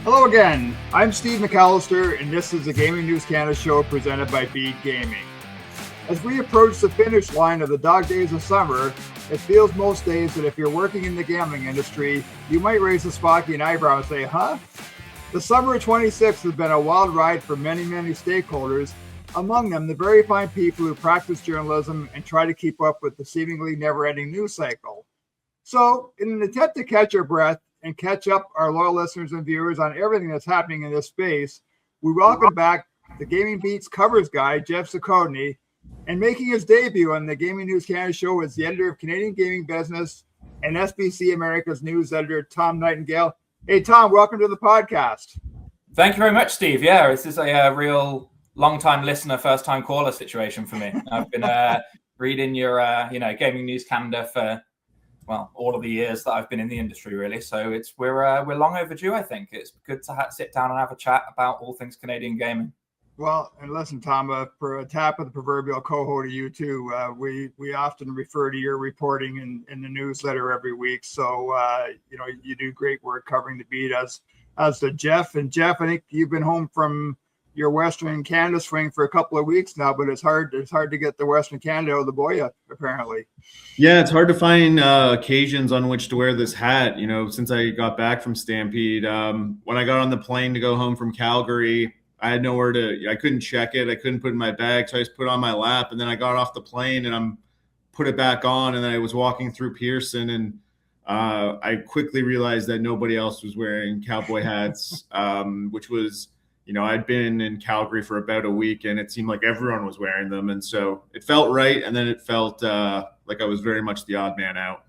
Hello again, I'm Steve McAllister, and this is the Gaming News Canada show presented by Bede Gaming. As we approach the finish line of the dog days of summer, it feels most days that if you're working in the gambling industry, you might raise a Spocky eyebrow and say, huh? The summer of 26 has been a wild ride for many stakeholders, among them the very fine people who practice journalism and try to keep up with the seemingly never-ending news cycle. So, in an attempt to catch our breath and catch up our loyal listeners and viewers on everything that's happening in this space, we welcome back the Gaming Beat's covers guy, Geoff Zochodne, and making his debut on the Gaming News Canada show is the editor of Canadian Gaming Business and SBC Americas news editor, Tom Nightingale. Hey, Tom, welcome to the podcast. Thank you very much, Steve. Yeah, this is a real long-time listener, first-time caller situation for me. I've been reading your, Gaming News Canada for, all of the years that I've been in the industry, really. So we're long overdue, I think. It's good to sit down and have a chat about all things Canadian gaming. Well, and listen, Tom, for a tap of the proverbial coho to you too, we often refer to your reporting in the newsletter every week. So, you do great work covering the beat as the Geoff. And Geoff, I think you've been home from your Western Canada swing for a couple of weeks now, but it's hard to get the Western Canada out of the boya, apparently. Yeah, it's hard to find occasions on which to wear this hat, since I got back from Stampede. When I got on the plane to go home from Calgary, I had nowhere I couldn't check it. I couldn't put it in my bag. So I just put it on my lap, and then I got off the plane and put it back on. And then I was walking through Pearson, and I quickly realized that nobody else was wearing cowboy hats, which was, I'd been in Calgary for about a week, and it seemed like everyone was wearing them. And so it felt right. And then it felt like I was very much the odd man out.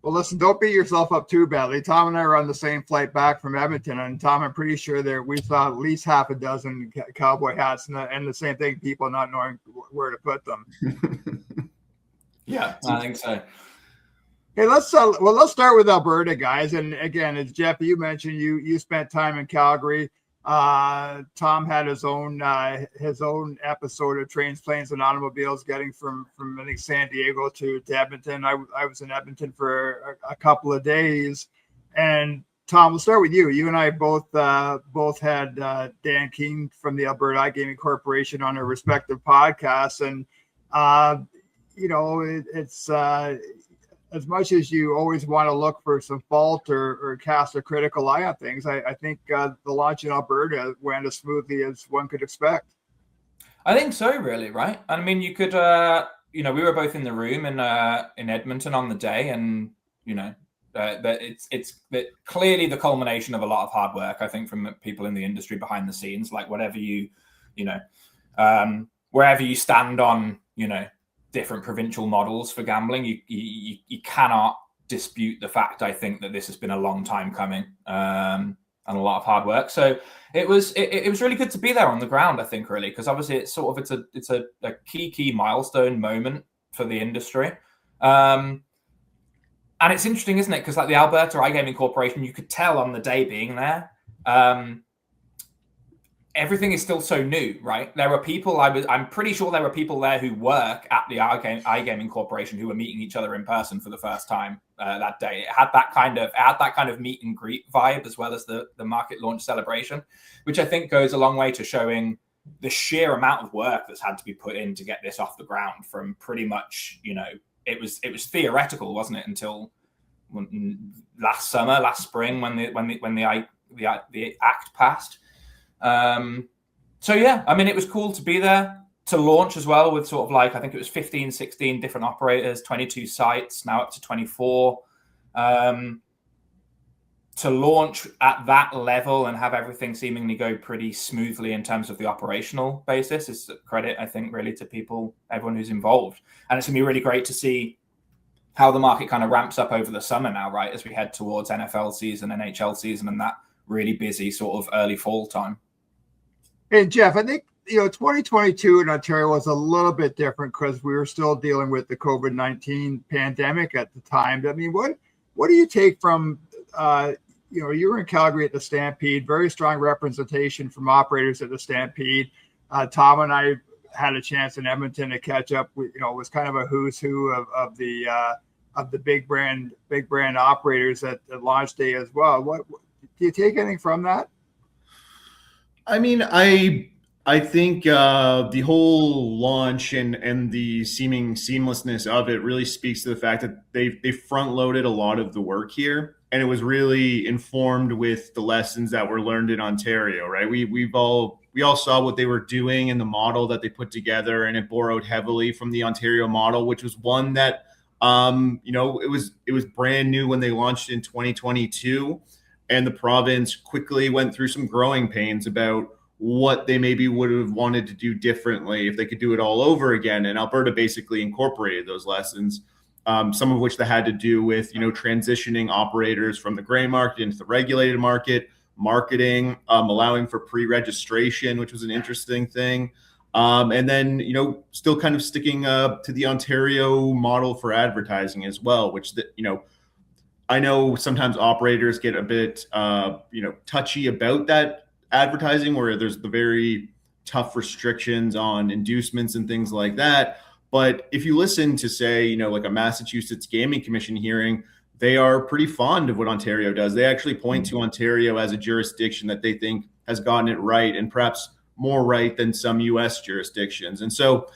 Well, listen, don't beat yourself up too badly. Tom and I were on the same flight back from Edmonton, and Tom, I'm pretty sure we saw at least half a dozen cowboy hats, and the same thing, people not knowing where to put them. Yeah, I think so. Hey, let's start with Alberta, guys. And again, as Geoff, you mentioned, you spent time in Calgary. Tom had his own episode of Trains, Planes, and Automobiles, getting from I think San Diego to Edmonton. I was in Edmonton for a couple of days, and Tom, we'll start with you. You and I both had Dan Keene from the Alberta iGaming Corporation on our respective podcasts, and it's as much as you always want to look for some fault or cast a critical eye on things, I think the launch in Alberta went as smoothly as one could expect. I think so, really, right? I mean, you could, we were both in the room in Edmonton on the day, and it's clearly the culmination of a lot of hard work, I think, from people in the industry behind the scenes. Like whatever wherever you stand on, different provincial models for gambling, you cannot dispute the fact, I think, that this has been a long time coming, and a lot of hard work. So it was really good to be there on the ground, I think, really, because obviously it's a key milestone moment for the industry. And it's interesting, isn't it? Because like the Alberta iGaming Corporation, you could tell on the day being there, everything is still so new, right? There were people, I'm pretty sure there were people there who work at the iGaming Corporation who were meeting each other in person for the first time that day. It had that kind of meet and greet vibe, as well as the market launch celebration, which I think goes a long way to showing the sheer amount of work that's had to be put in to get this off the ground. From pretty much, it was theoretical, wasn't it, until last spring when the act passed. So yeah, I mean, it was cool to be there to launch as well, with sort of like, I think it was 15, 16 different operators, 22 sites, now up to 24. To launch at that level and have everything seemingly go pretty smoothly in terms of the operational basis is a credit, I think, really to everyone who's involved. And it's gonna be really great to see how the market kind of ramps up over the summer now, right, as we head towards NFL season, NHL season, and that really busy sort of early fall time. And Geoff, I think 2022 in Ontario was a little bit different because we were still dealing with the COVID-19 pandemic at the time. I mean, what do you take from you were in Calgary at the Stampede, very strong representation from operators at the Stampede. Tom and I had a chance in Edmonton to catch up. It was kind of a who's who of the big brand operators at launch day as well. What do you take anything from that? I mean, I think the whole launch and the seeming seamlessness of it really speaks to the fact that they front loaded a lot of the work here, and it was really informed with the lessons that were learned in Ontario. Right? We all saw what they were doing and the model that they put together, and it borrowed heavily from the Ontario model, which was one that it was brand new when they launched in 2022, and the province quickly went through some growing pains about what they maybe would have wanted to do differently if they could do it all over again. And Alberta basically incorporated those lessons, some of which that had to do with, transitioning operators from the gray market into the regulated market, marketing, allowing for pre-registration, which was an interesting thing. And then, still kind of sticking to the Ontario model for advertising as well, which, I know sometimes operators get a bit, touchy about that advertising, where there's the very tough restrictions on inducements and things like that. But if you listen to, say, like a Massachusetts Gaming Commission hearing, they are pretty fond of what Ontario does. They actually point to Ontario as a jurisdiction that they think has gotten it right, and perhaps more right than some U.S. jurisdictions. And so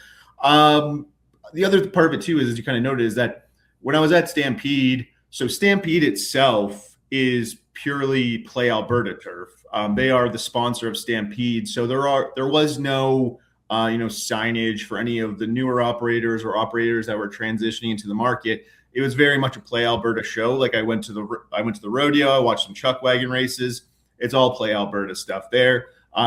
the other part of it too is, as you kind of noted, is that when I was at Stampede, so Stampede itself is purely PlayAlberta turf. They are the sponsor of Stampede, so there was no signage for any of the newer operators or operators that were transitioning into the market. It was very much a PlayAlberta show. Like I went to the rodeo, I watched some chuck wagon races. It's all PlayAlberta stuff there.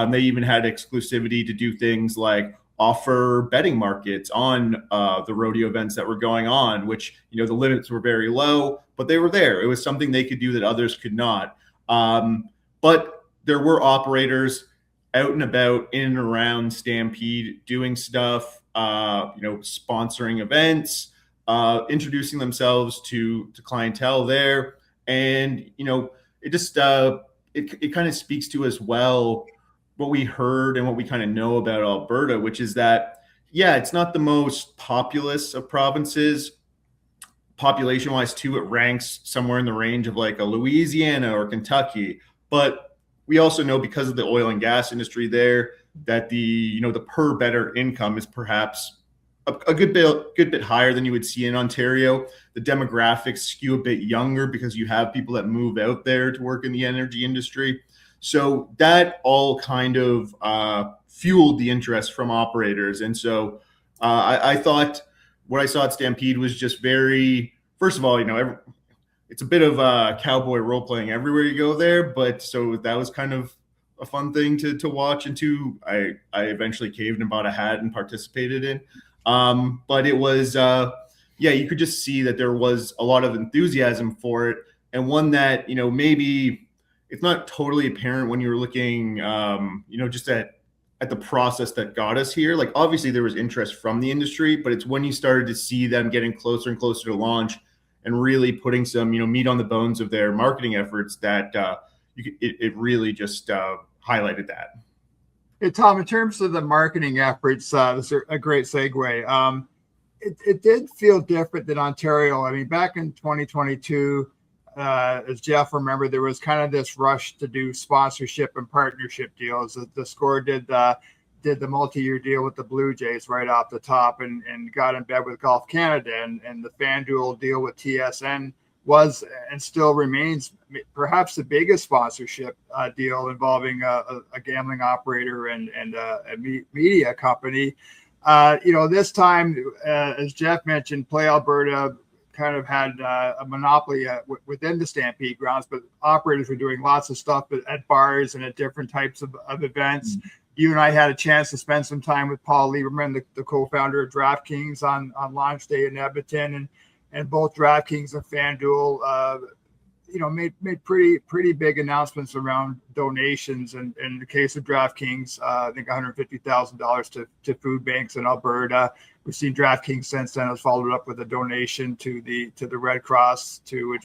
They even had exclusivity to do things like offer betting markets on the rodeo events that were going on, which, the limits were very low, but they were there. It was something they could do that others could not. But there were operators out and about in and around Stampede doing stuff, sponsoring events, introducing themselves to clientele there. And, it just, it kind of speaks to as well what we heard and what we kind of know about Alberta, which is that, yeah, it's not the most populous of provinces. Population-wise, too, it ranks somewhere in the range of like a Louisiana or Kentucky. But we also know, because of the oil and gas industry there, that the per better income is perhaps a good bit higher than you would see in Ontario. The demographics skew a bit younger because you have people that move out there to work in the energy industry. So that all kind of fueled the interest from operators. And so I thought what I saw at Stampede was just very, first of all, it's a bit of cowboy role playing everywhere you go there. But so that was kind of a fun thing to watch. And two, I eventually caved and bought a hat and participated in. But it was, you could just see that there was a lot of enthusiasm for it. And one that, maybe it's not totally apparent when you're looking, just at the process that got us here. Like, obviously there was interest from the industry, but it's when you started to see them getting closer and closer to launch and really putting some, meat on the bones of their marketing efforts that it really just highlighted that. Hey, Tom, in terms of the marketing efforts, this is a great segue. It did feel different than Ontario. I mean, back in 2022, as Geoff remembered, there was kind of this rush to do sponsorship and partnership deals. The Score did the multi-year deal with the Blue Jays right off the top, and got in bed with Golf Canada, and the FanDuel deal with TSN was and still remains perhaps the biggest sponsorship deal involving a gambling operator and a media company. This time, as Geoff mentioned, PlayAlberta kind of had a monopoly within the Stampede grounds, but operators were doing lots of stuff at bars and at different types of events. Mm-hmm. You and I had a chance to spend some time with Paul Lieberman, the co-founder of DraftKings, on launch day in Edmonton, and both DraftKings and FanDuel, made pretty big announcements around donations. And in the case of DraftKings, I think $150,000 to food banks in Alberta. We've seen DraftKings since then has followed up with a donation to the Red Cross to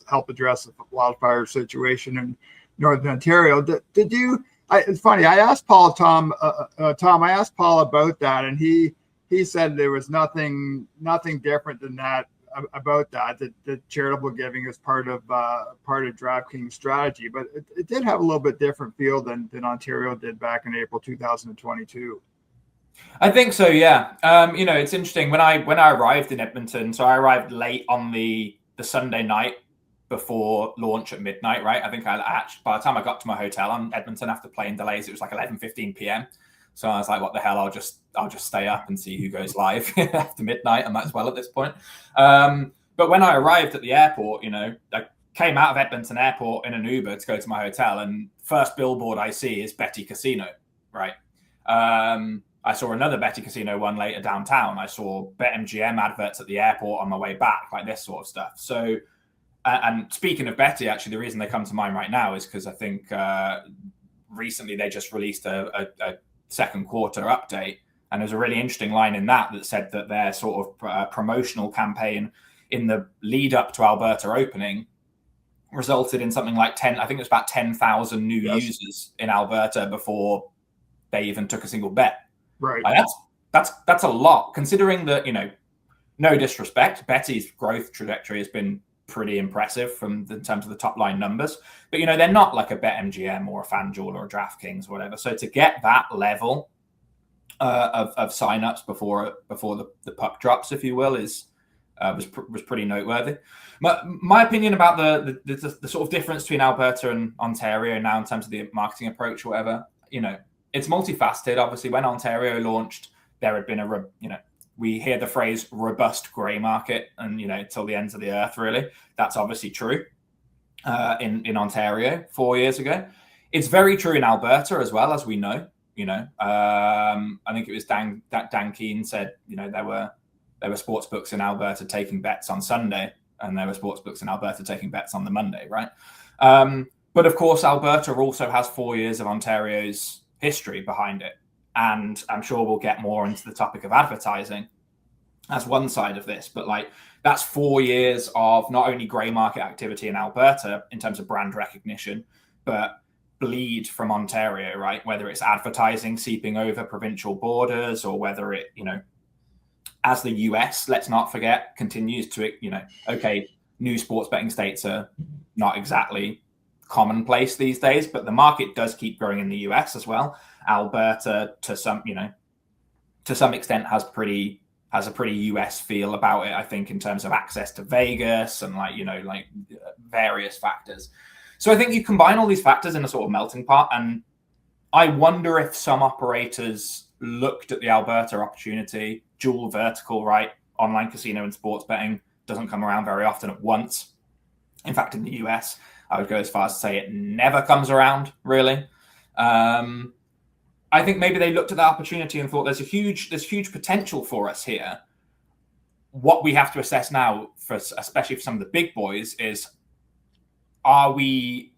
help address the wildfire situation in Northern Ontario. Did you? It's funny. I asked Paul, Tom. I asked Paul about that, and he said there was nothing different than that about that charitable giving is part of DraftKings strategy, but it did have a little bit different feel than Ontario did back in April 2022. I think so, yeah. It's interesting when I arrived in Edmonton. So I arrived late on the Sunday night before launch at midnight, right? I think I actually, by the time I got to my hotel in Edmonton after plane delays, it was like 11:15 p.m. So I was like, what the hell? I'll just stay up and see who goes live after midnight. I might as well at this point. But when I arrived at the airport, I came out of Edmonton Airport in an Uber to go to my hotel, and first billboard I see is Bede Casino, right? I saw another Bede Casino one later downtown. I saw BetMGM adverts at the airport on my way back, like this sort of stuff. So, and speaking of Bede, actually, the reason they come to mind right now is because I think recently they just released a second quarter update, and there's a really interesting line in that said that their sort of promotional campaign in the lead up to Alberta opening resulted in something like 10, I think it was about 10,000 new users in Alberta before they even took a single bet. Right. Like that's a lot, considering that, no disrespect, Bede's growth trajectory has been pretty impressive in terms of the top line numbers, but they're not like a BetMGM or a FanDuel or a DraftKings or whatever. So to get that level of signups before the puck drops, if you will, was pretty noteworthy. My opinion about the sort of difference between Alberta and Ontario now in terms of the marketing approach or whatever, it's multifaceted. Obviously, when Ontario launched, there had been we hear the phrase robust grey market, and till the ends of the earth, really. That's obviously true in Ontario 4 years ago. It's very true in Alberta as well, as we know. I think it was Dan Keane said there were sports books in Alberta taking bets on Sunday, and there were sports books in Alberta taking bets on the Monday, right? But of course, Alberta also has 4 years of Ontario's history behind it. And I'm sure we'll get more into the topic of advertising as one side of this, but that's 4 years of not only grey market activity in Alberta in terms of brand recognition, but bleed from Ontario, right? Whether it's advertising seeping over provincial borders, or whether it, as the US, let's not forget, continues to, okay, new sports betting states are not exactly commonplace these days, but the market does keep growing in the US as well. Alberta, to some extent, has a pretty US feel about it, I think, in terms of access to Vegas and various factors. So I think you combine all these factors in a sort of melting pot, and I wonder if some operators looked at the Alberta opportunity, dual vertical, right? Online casino and sports betting doesn't come around very often at once. In fact, in the US, I would go as far as to say it never comes around, really. I think maybe they looked at that opportunity and thought there's huge potential for us here. What we have to assess now, especially for some of the big boys, is, are we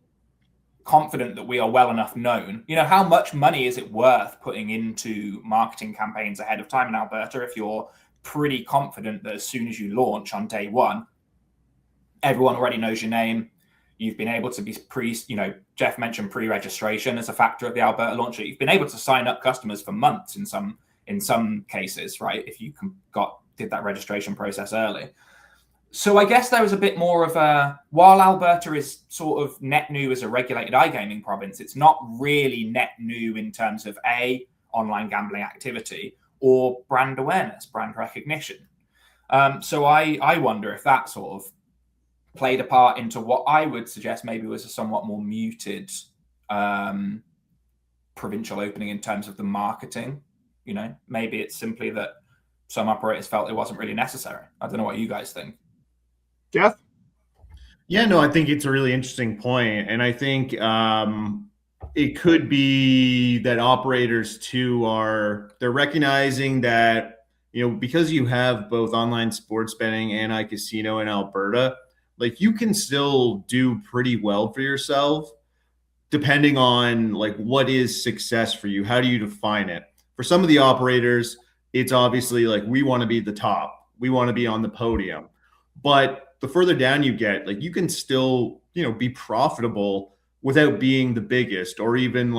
confident that we are well enough known? How much money is it worth putting into marketing campaigns ahead of time in Alberta if you're pretty confident that as soon as you launch on day one, everyone already knows your name? You've been able to be Geoff mentioned pre-registration as a factor of the Alberta launch. You've been able to sign up customers for months in some cases, right? If you did that registration process early. So I guess there was a bit more of while Alberta is sort of net new as a regulated iGaming province, it's not really net new in terms of online gambling activity or brand awareness, brand recognition. So I wonder if that sort of played a part into what I would suggest maybe was a somewhat more muted provincial opening in terms of the marketing. Maybe it's simply that some operators felt it wasn't really necessary. I don't know what you guys think. Geoff? Yeah, no, I think it's a really interesting point. And I think it could be that operators too they're recognizing that, because you have both online sports betting and iCasino in Alberta, you can still do pretty well for yourself depending on what is success for you. How do you define it? For some of the operators, it's obviously we want to be the top. We want to be on the podium. But the further down you get, you can still, be profitable without being the biggest, or even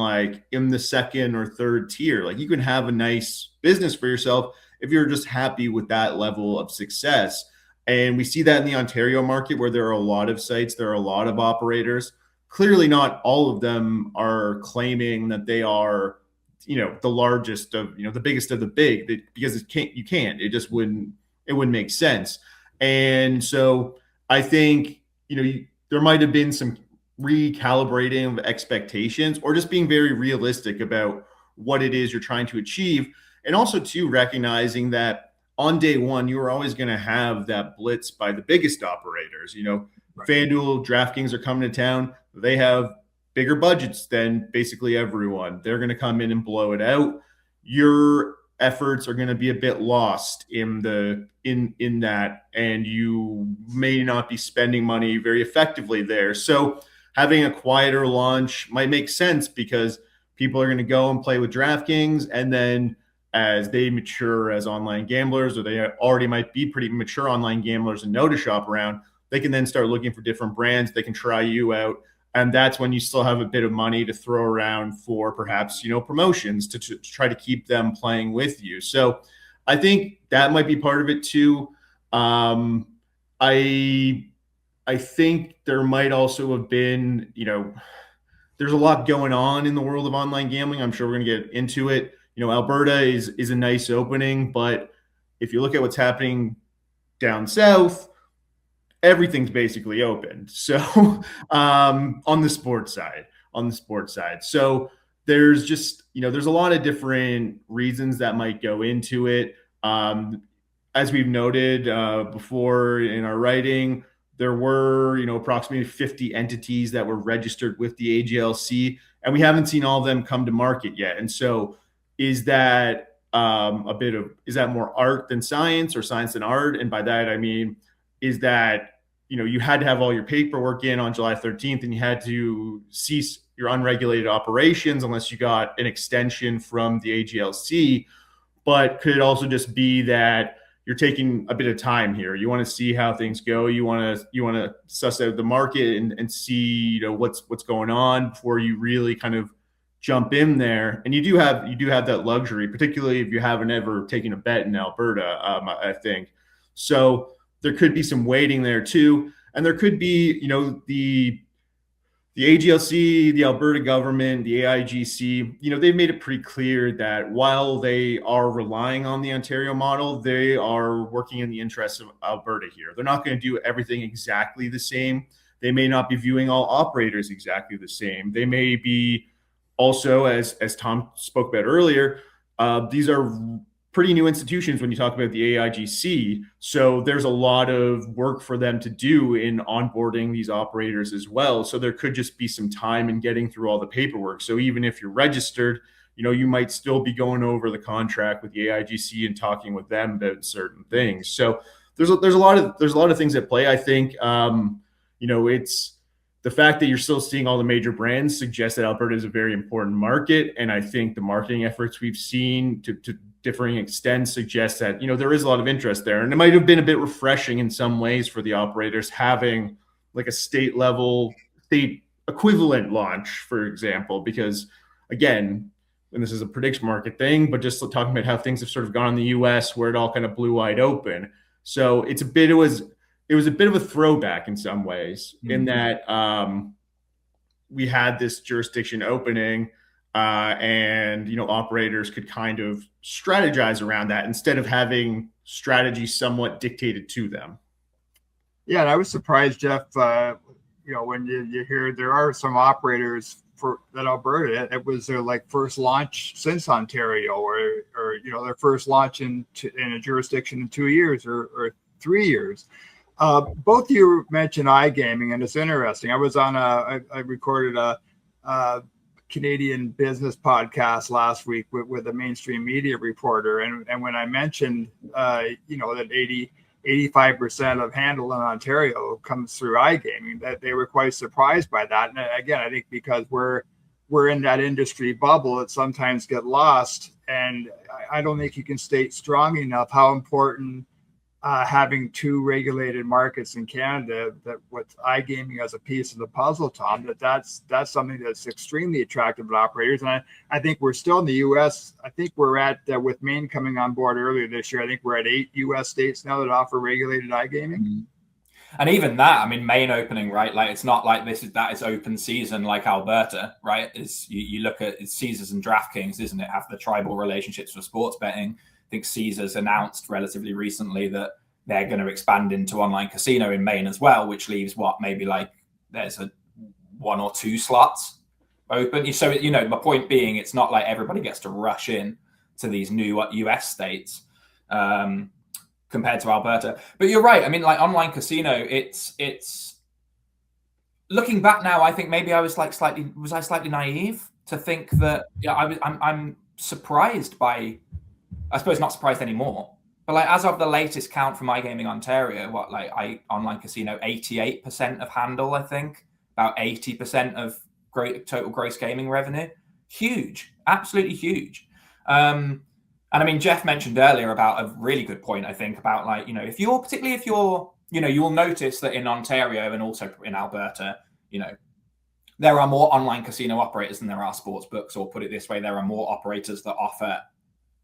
in the second or third tier. You can have a nice business for yourself if you're just happy with that level of success. And we see that in the Ontario market where there are a lot of sites, there are a lot of operators. Clearly not all of them are claiming that they are, the largest of, the biggest of the big, because it just wouldn't make sense. And so I think, there might have been some recalibrating of expectations, or just being very realistic about what it is you're trying to achieve. And also too, recognizing that on day one, you are always going to have that blitz by the biggest operators. Right. FanDuel, DraftKings are coming to town. They have bigger budgets than basically everyone. They're going to come in and blow it out. Your efforts are going to be a bit lost in that, and you may not be spending money very effectively there. So having a quieter launch might make sense, because people are going to go and play with DraftKings, and then as they mature as online gamblers, or they already might be pretty mature online gamblers and know to shop around, they can then start looking for different brands. They can try you out. And that's when you still have a bit of money to throw around for perhaps, promotions to try to keep them playing with you. So I think that might be part of it too. I think there might also have been, there's a lot going on in the world of online gambling. I'm sure we're going to get into it. Alberta is a nice opening, but if you look at what's happening down south, everything's basically open. So on the sports side. So there's just, there's a lot of different reasons that might go into it. As we've noted before in our writing, there were, approximately 50 entities that were registered with the AGLC, and we haven't seen all of them come to market yet. And so is that is that more art than science, or science than art? And by that, I mean, is that, you had to have all your paperwork in on July 13th, and you had to cease your unregulated operations unless you got an extension from the AGLC. But could it also just be that you're taking a bit of time here? You want to see how things go. You want to suss out the market and see, what's going on before you really kind of jump in there. And you do have that luxury, particularly if you haven't ever taken a bet in Alberta, I think. So there could be some waiting there too. And there could be, the AGLC, the Alberta government, the AIGC, they've made it pretty clear that while they are relying on the Ontario model, they are working in the interests of Alberta here. They're not going to do everything exactly the same. They may not be viewing all operators exactly the same. They may be also, as Tom spoke about earlier, these are pretty new institutions when you talk about the AIGC. So there's a lot of work for them to do in onboarding these operators as well. So there could just be some time in getting through all the paperwork. So even if you're registered, you might still be going over the contract with the AIGC and talking with them about certain things. So there's a lot of things at play. I think, it's the fact that you're still seeing all the major brands suggests that Alberta is a very important market. And I think the marketing efforts we've seen to differing extents suggest that, there is a lot of interest there. And it might have been a bit refreshing in some ways for the operators having like a state equivalent launch, for example, because again, and this is a prediction market thing, but just talking about how things have sort of gone in the US where it all kind of blew wide open. So it was a bit of a throwback in some ways, in that we had this jurisdiction opening, and operators could kind of strategize around that instead of having strategy somewhat dictated to them. Yeah, and I was surprised, Geoff, when you hear there are some operators for that Alberta, it was their first launch since Ontario, or their first launch in a jurisdiction in 2 years or 3 years. Both of you mentioned iGaming, and it's interesting. I was on I recorded a Canadian business podcast last week with a mainstream media reporter, and when I mentioned that 85% of handle in Ontario comes through iGaming, that they were quite surprised by that. And again, I think because we're in that industry bubble, it sometimes get lost, and I don't think you can state strong enough how important having two regulated markets in Canada, that with iGaming as a piece of the puzzle, Tom, that's something that's extremely attractive to operators. And I think we're still in the U.S. I think we're at, with Maine coming on board earlier this year, I think we're at 8 U.S. states now that offer regulated iGaming. Mm-hmm. And even that, I mean, Maine opening, right? Like, it's not like that is open season like Alberta, right? It's you look at Caesars and DraftKings, isn't it? Have the tribal relationships for sports betting. I think Caesars announced relatively recently that they're going to expand into online casino in Maine as well, which leaves maybe like there's 1 or 2 slots open. So, my point being, it's not like everybody gets to rush in to these new US states compared to Alberta. But you're right. I mean, like online casino, it's looking back now, I think maybe I was slightly naive to think that, I'm surprised by, I suppose not surprised anymore, but like as of the latest count from iGaming Ontario, online casino, 88% of handle, I think, about 80% of total gross gaming revenue. Huge, absolutely huge. And I mean, Geoff mentioned earlier about a really good point, I think, about like, if you're, you'll notice that in Ontario and also in Alberta, there are more online casino operators than there are sports books, or put it this way, there are more operators that offer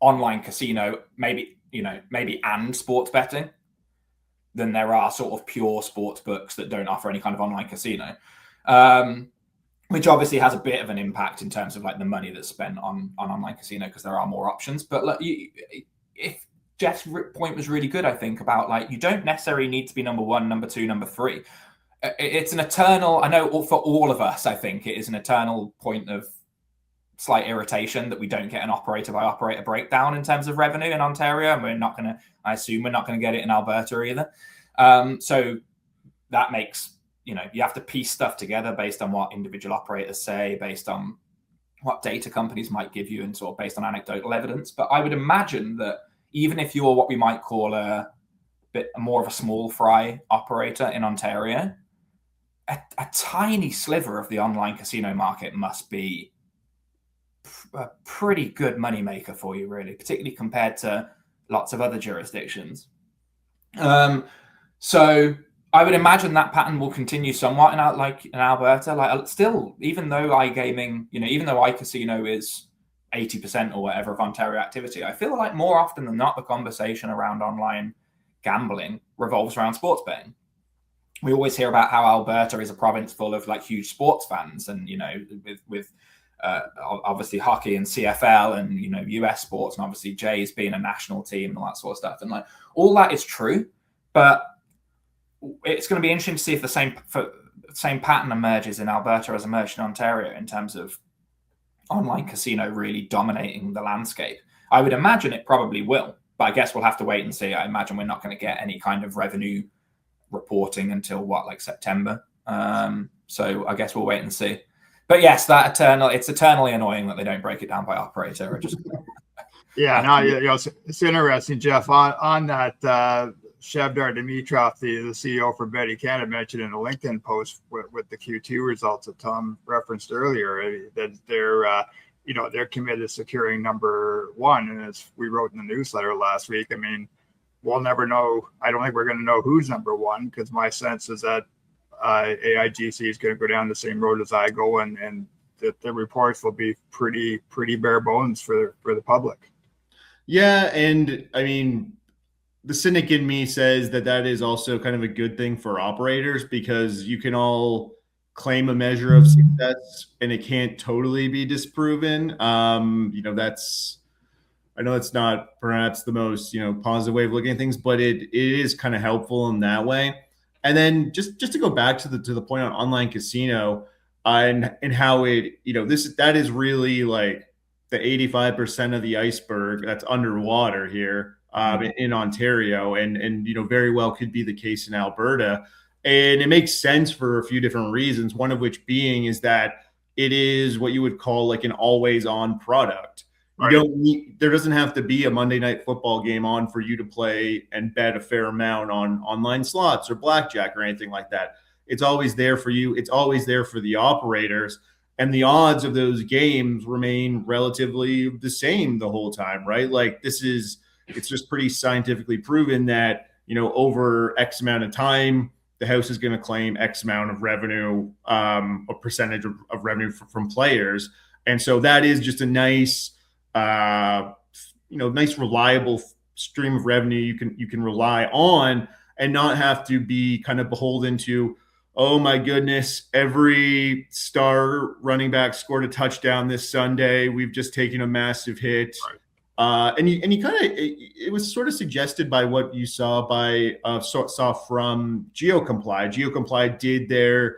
online casino, maybe and sports betting, than there are sort of pure sports books that don't offer any kind of online casino, which obviously has a bit of an impact in terms of like the money that's spent on online casino, because there are more options. But like, if Geoff's point was really good, I think, about like, you don't necessarily need to be number 1, number 2, number 3. It's an eternal, I know for all of us, I think it is an eternal point of slight irritation that we don't get an operator by operator breakdown in terms of revenue in Ontario, and I assume we're not going to get it in Alberta either. So that makes, you have to piece stuff together based on what individual operators say, based on what data companies might give you, and sort of based on anecdotal evidence. But I would imagine that even if you're what we might call a bit more of a small fry operator in Ontario, a tiny sliver of the online casino market must be a pretty good moneymaker for you, really, particularly compared to lots of other jurisdictions. So I would imagine that pattern will continue somewhat in Alberta. Like, still, even though iGaming, even though iCasino is 80% or whatever of Ontario activity, I feel like more often than not, the conversation around online gambling revolves around sports betting. We always hear about how Alberta is a province full of like huge sports fans, and with obviously hockey and CFL and US sports, and obviously Jays being a national team and all that sort of stuff, and like all that is true. But it's going to be interesting to see if the same pattern emerges in Alberta as emerged in Ontario in terms of online casino really dominating the landscape. I would imagine it probably will, but I guess we'll have to wait and see. I imagine we're not going to get any kind of revenue reporting until like September. So I guess we'll wait and see. But yes, it's eternally annoying that they don't break it down by operator. Or just yeah, no, it's interesting, Geoff. On that, Shevdar Dimitrov, the CEO for Bede Gaming, mentioned in a LinkedIn post with the Q2 results that Tom referenced earlier, that they're committed to securing number 1. And as we wrote in the newsletter last week, I mean, we'll never know. I don't think we're going to know who's number 1, because my sense is that AIGC is going to go down the same road as I go, and that the reports will be pretty bare bones for the public. Yeah, and I mean, the cynic in me says that is also kind of a good thing for operators, because you can all claim a measure of success and it can't totally be disproven. I know it's not perhaps the most, positive way of looking at things, but it is kind of helpful in that way. And then just to go back to the point on online casino, and how it, that is really like the 85% of the iceberg that's underwater here in Ontario, and very well could be the case in Alberta. And it makes sense for a few different reasons, one of which being is that it is what you would call like an always on product. There doesn't have to be a Monday night football game on for you to play and bet a fair amount on online slots or blackjack or anything like that. It's always there for you. It's always there for the operators. And the odds of those games remain relatively the same the whole time, right? Like it's just pretty scientifically proven that, over X amount of time, the house is going to claim X amount of revenue, a percentage of revenue from players. And so that is just a nice, nice reliable stream of revenue you can rely on and not have to be kind of beholden to, oh my goodness, every star running back scored a touchdown this Sunday. We've just taken a massive hit. Right. And you kind of, it was sort of suggested by what you saw from GeoComply. GeoComply did their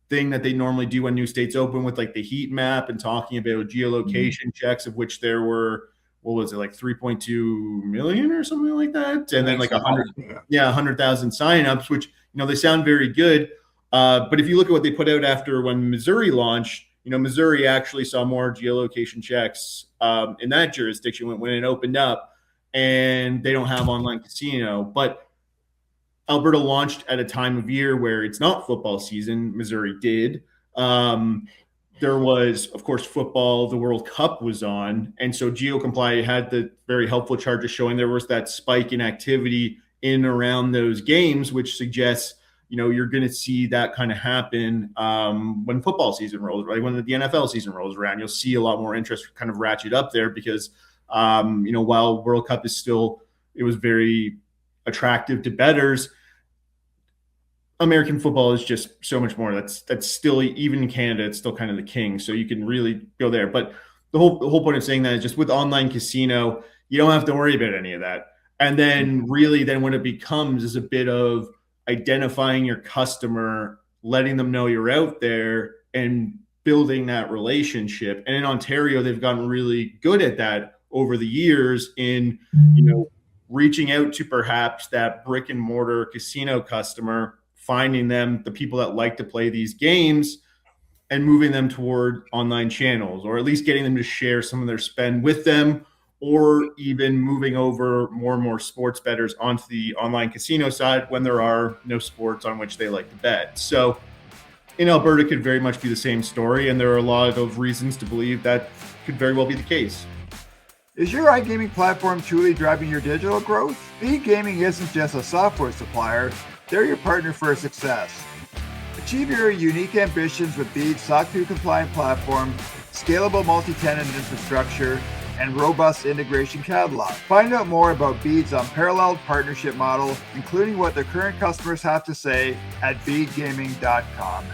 thing that they normally do when new states open with like the heat map and talking about geolocation checks, of which there were, what was it, like 3.2 million or something like that, and then like 100,000 signups, which they sound very good. But if you look at what they put out after when Missouri launched, Missouri actually saw more geolocation checks in that jurisdiction when it opened up, and they don't have online casino. But Alberta launched at a time of year where it's not football season. Missouri did. There was, of course, football. The World Cup was on. And so GeoComply had the very helpful charges showing there was that spike in activity in and around those games, which suggests you're going to see that kind of happen when football season rolls, right? When the NFL season rolls around, you'll see a lot more interest kind of ratchet up there because, while World Cup is still, it was very attractive to bettors, American football is just so much more. That's still, even in Canada, it's still kind of the king. So you can really go there. But the whole point of saying that is just with online casino, you don't have to worry about any of that. And then really then when it becomes is a bit of identifying your customer, letting them know you're out there and building that relationship. And in Ontario, they've gotten really good at that over the years in, reaching out to perhaps that brick and mortar casino customer, finding them, the people that like to play these games, and moving them toward online channels, or at least getting them to share some of their spend with them, or even moving over more and more sports bettors onto the online casino side when there are no sports on which they like to bet. So in Alberta could very much be the same story, and there are a lot of reasons to believe that could very well be the case. Is your iGaming platform truly driving your digital growth? Bede Gaming isn't just a software supplier, they're your partner for success. Achieve your unique ambitions with Bede's SOC 2 compliant platform, scalable multi-tenant infrastructure, and robust integration catalog. Find out more about Bede's unparalleled partnership model, including what their current customers have to say at bedegaming.com.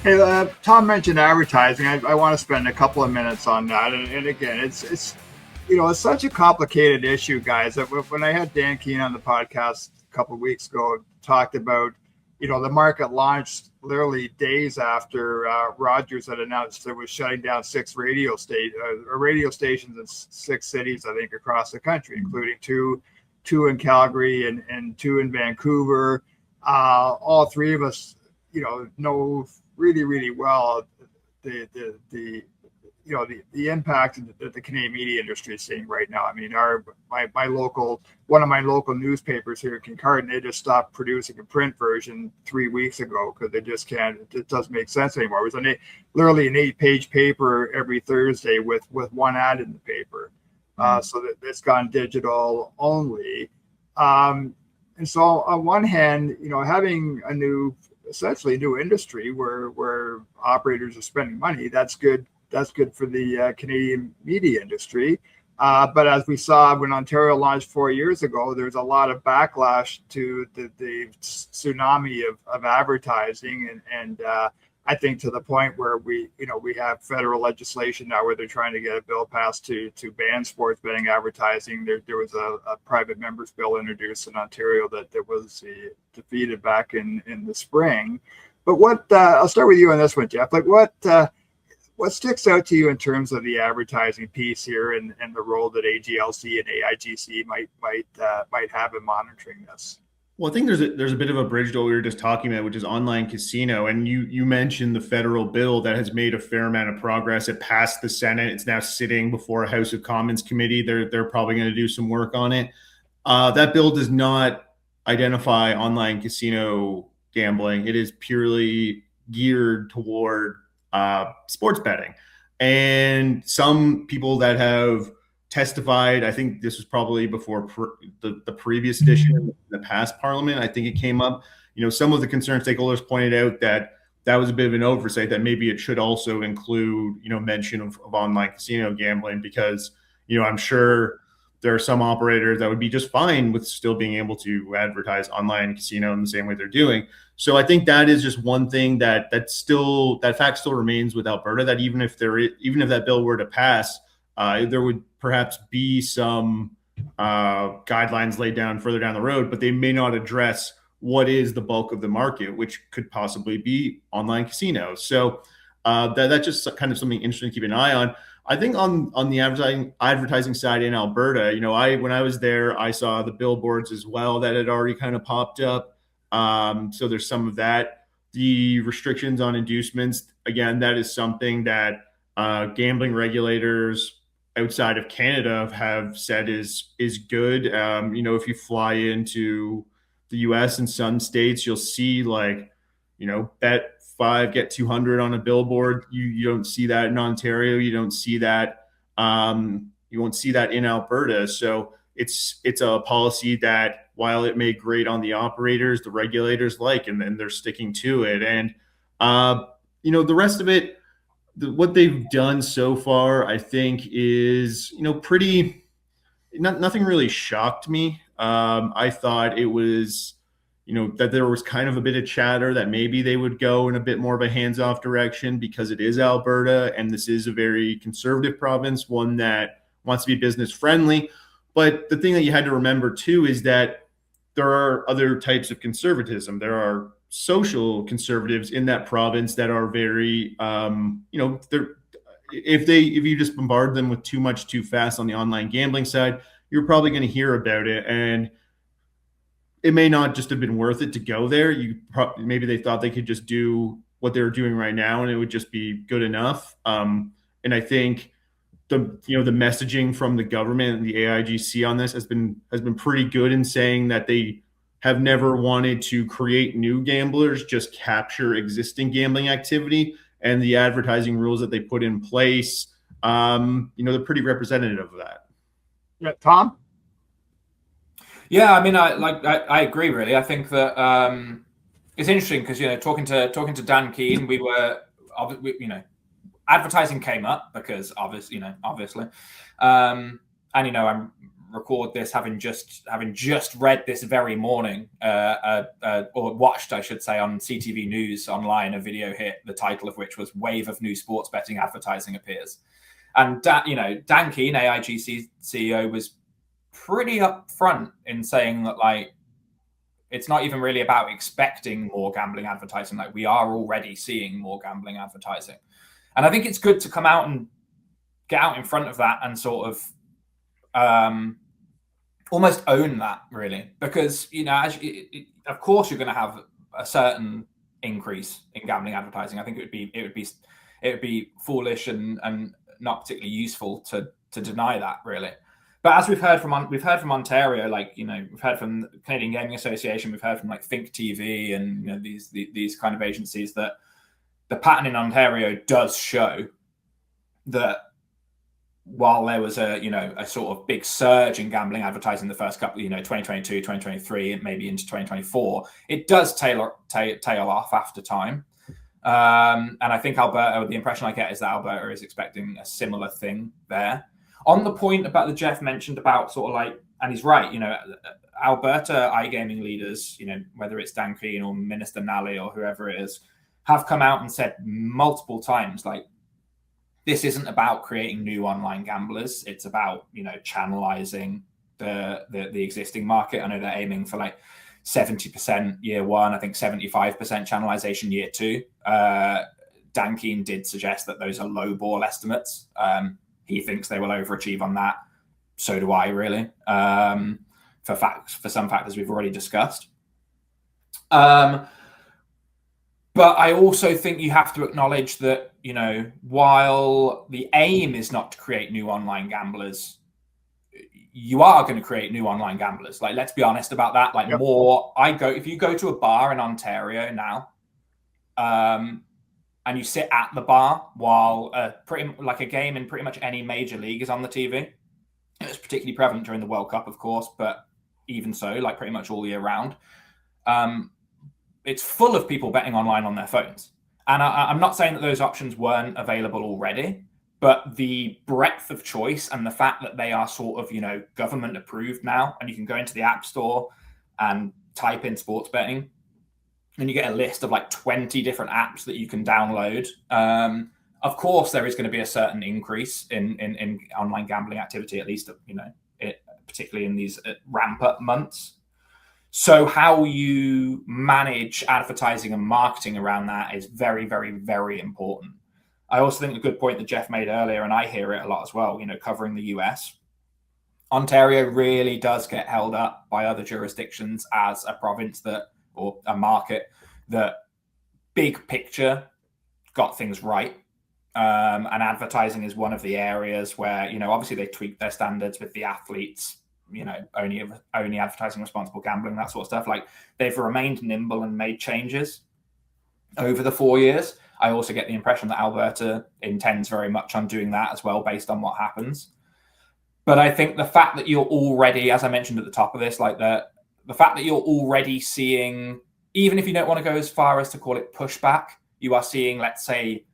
Hey, Tom mentioned advertising. I want to spend a couple of minutes on that. And again, it's such a complicated issue, guys. That when I had Dan Keene on the podcast a couple of weeks ago, talked about, the market launched literally days after Rogers had announced it was shutting down 6 radio stations in 6 cities, I think, across the country, including two in Calgary and 2 in Vancouver. All 3 of us, know really, really well the impact that the Canadian media industry is seeing right now. I mean, one of my local newspapers here in Kincardine, they just stopped producing a print version 3 weeks ago because they just can't. It doesn't make sense anymore. It was literally an 8-page paper every Thursday with one ad in the paper, so that it's gone digital only. And so on one hand, having essentially a new industry where operators are spending money, that's good. That's good for the Canadian media industry. But as we saw when Ontario launched 4 years ago, there's a lot of backlash to the tsunami of advertising. And I think to the point where we have federal legislation now where they're trying to get a bill passed to ban sports betting advertising. There was a private member's bill introduced in Ontario that was defeated back in the spring. But I'll start with you on this one, Geoff. Like what sticks out to you in terms of the advertising piece here and the role that AGLC and AIGC might have in monitoring this? Well, I think there's a bit of a bridge to what we were just talking about, which is online casino. And you mentioned the federal bill that has made a fair amount of progress. It passed the Senate. It's now sitting before a House of Commons committee. They're probably going to do some work on it. That bill does not identify online casino gambling. It is purely geared toward sports betting. And some people that have testified. I think this was probably before the previous edition, the past Parliament. I think it came up. Some of the concerned stakeholders pointed out that was a bit of an oversight, that maybe it should also include, mention of online casino gambling, because, I'm sure there are some operators that would be just fine with still being able to advertise online casino in the same way they're doing. So I think that is just one thing that fact still remains with Alberta, that even if that bill were to pass, there would perhaps be some guidelines laid down further down the road, but they may not address what is the bulk of the market, which could possibly be online casinos. So that's just kind of something interesting to keep an eye on. I think on the advertising side in Alberta, when I was there, I saw the billboards as well that had already kind of popped up. So there's some of that. The restrictions on inducements, again, that is something that gambling regulators outside of Canada have said is good. If you fly into the US in some states, you'll see bet 5 get 200 on a billboard. You don't see that in Ontario. You don't see that. You won't see that in Alberta. So it's a policy that, while it may grate on the operators, the regulators like, and they're sticking to it. And the rest of it, what they've done so far, I think, is pretty. Nothing really shocked me. I thought it was, that there was kind of a bit of chatter that maybe they would go in a bit more of a hands-off direction, because it is Alberta and this is a very conservative province, one that wants to be business friendly. But the thing that you had to remember too is that there are other types of conservatism. There are social conservatives in that province that are very, if you just bombard them with too much too fast on the online gambling side, you're probably going to hear about it, and it may not just have been worth it to go there. Maybe they thought they could just do what they're doing right now, and it would just be good enough. And I think the messaging from the government and the AIGC on this has been pretty good in saying that they have never wanted to create new gamblers, just capture existing gambling activity. And the advertising rules that they put in place, they're pretty representative of that. Yeah, Tom? Yeah, I mean, I agree. Really, I think that it's interesting because talking to Dan Keane, advertising came up because obviously, and I record this having just read this very morning, or watched, I should say, on CTV News online, a video hit, the title of which was "Wave of New Sports Betting Advertising Appears," and Dan Keane, AIGC CEO, was pretty upfront in saying that it's not even really about expecting more gambling advertising. We are already seeing more gambling advertising, and I think it's good to come out and get out in front of that and sort of almost own that, really, because of course you're going to have a certain increase in gambling advertising. I think it would be foolish and not particularly useful to deny that, really. But as we've heard from Ontario, we've heard from the Canadian Gaming Association, we've heard from Think TV and these kind of agencies, that the pattern in Ontario does show that while there was a sort of big surge in gambling advertising the first couple, 2022, 2023, and maybe into 2024, it does tail off after time. And I think Alberta, the impression I get is that Alberta is expecting a similar thing there. On the point about the Geoff mentioned about sort of and he's right, Alberta iGaming leaders, whether it's Dan Keane or Minister Nally or whoever it is, have come out and said multiple times, this isn't about creating new online gamblers. It's about, channelizing the existing market. I know they're aiming for 70% year one, I think 75% channelization year two. Dan Keane did suggest that those are low ball estimates. He thinks they will overachieve on that. So do I, really, for some factors we've already discussed. But I also think you have to acknowledge that, while the aim is not to create new online gamblers, you are going to create new online gamblers. Let's be honest about that. Yep. If you go to a bar in Ontario now, and you sit at the bar while a game in pretty much any major league is on the TV, particularly prevalent during the World Cup, of course, but even so, like pretty much all year round. It's full of people betting online on their phones. And I'm not saying that those options weren't available already, but the breadth of choice and the fact that they are sort of, you know, government approved now, and you can go into the App Store and type in sports betting, and you get a list of like 20 different apps that you can download. Of course, there is going to be a certain increase in online gambling activity, at least, you know, particularly in these ramp up months. So how you manage advertising and marketing around that is very, very, very important. I also think a good point that Geoff made earlier, and I hear it a lot as well, you know, covering the US. Ontario really does get held up by other jurisdictions as a province that, or a market that big picture got things right. And advertising is one of the areas where, you know, obviously they tweak their standards with the athletes, you know, only advertising responsible gambling, that sort of stuff. Like, they've remained nimble and made changes over the 4 years. I also get the impression that Alberta intends very much on doing that as well, based on what happens. But I think the fact that you're already, as I mentioned at the top of this, like the fact that you're already seeing, even if you don't want to go as far as to call it pushback, you are seeing, let's say,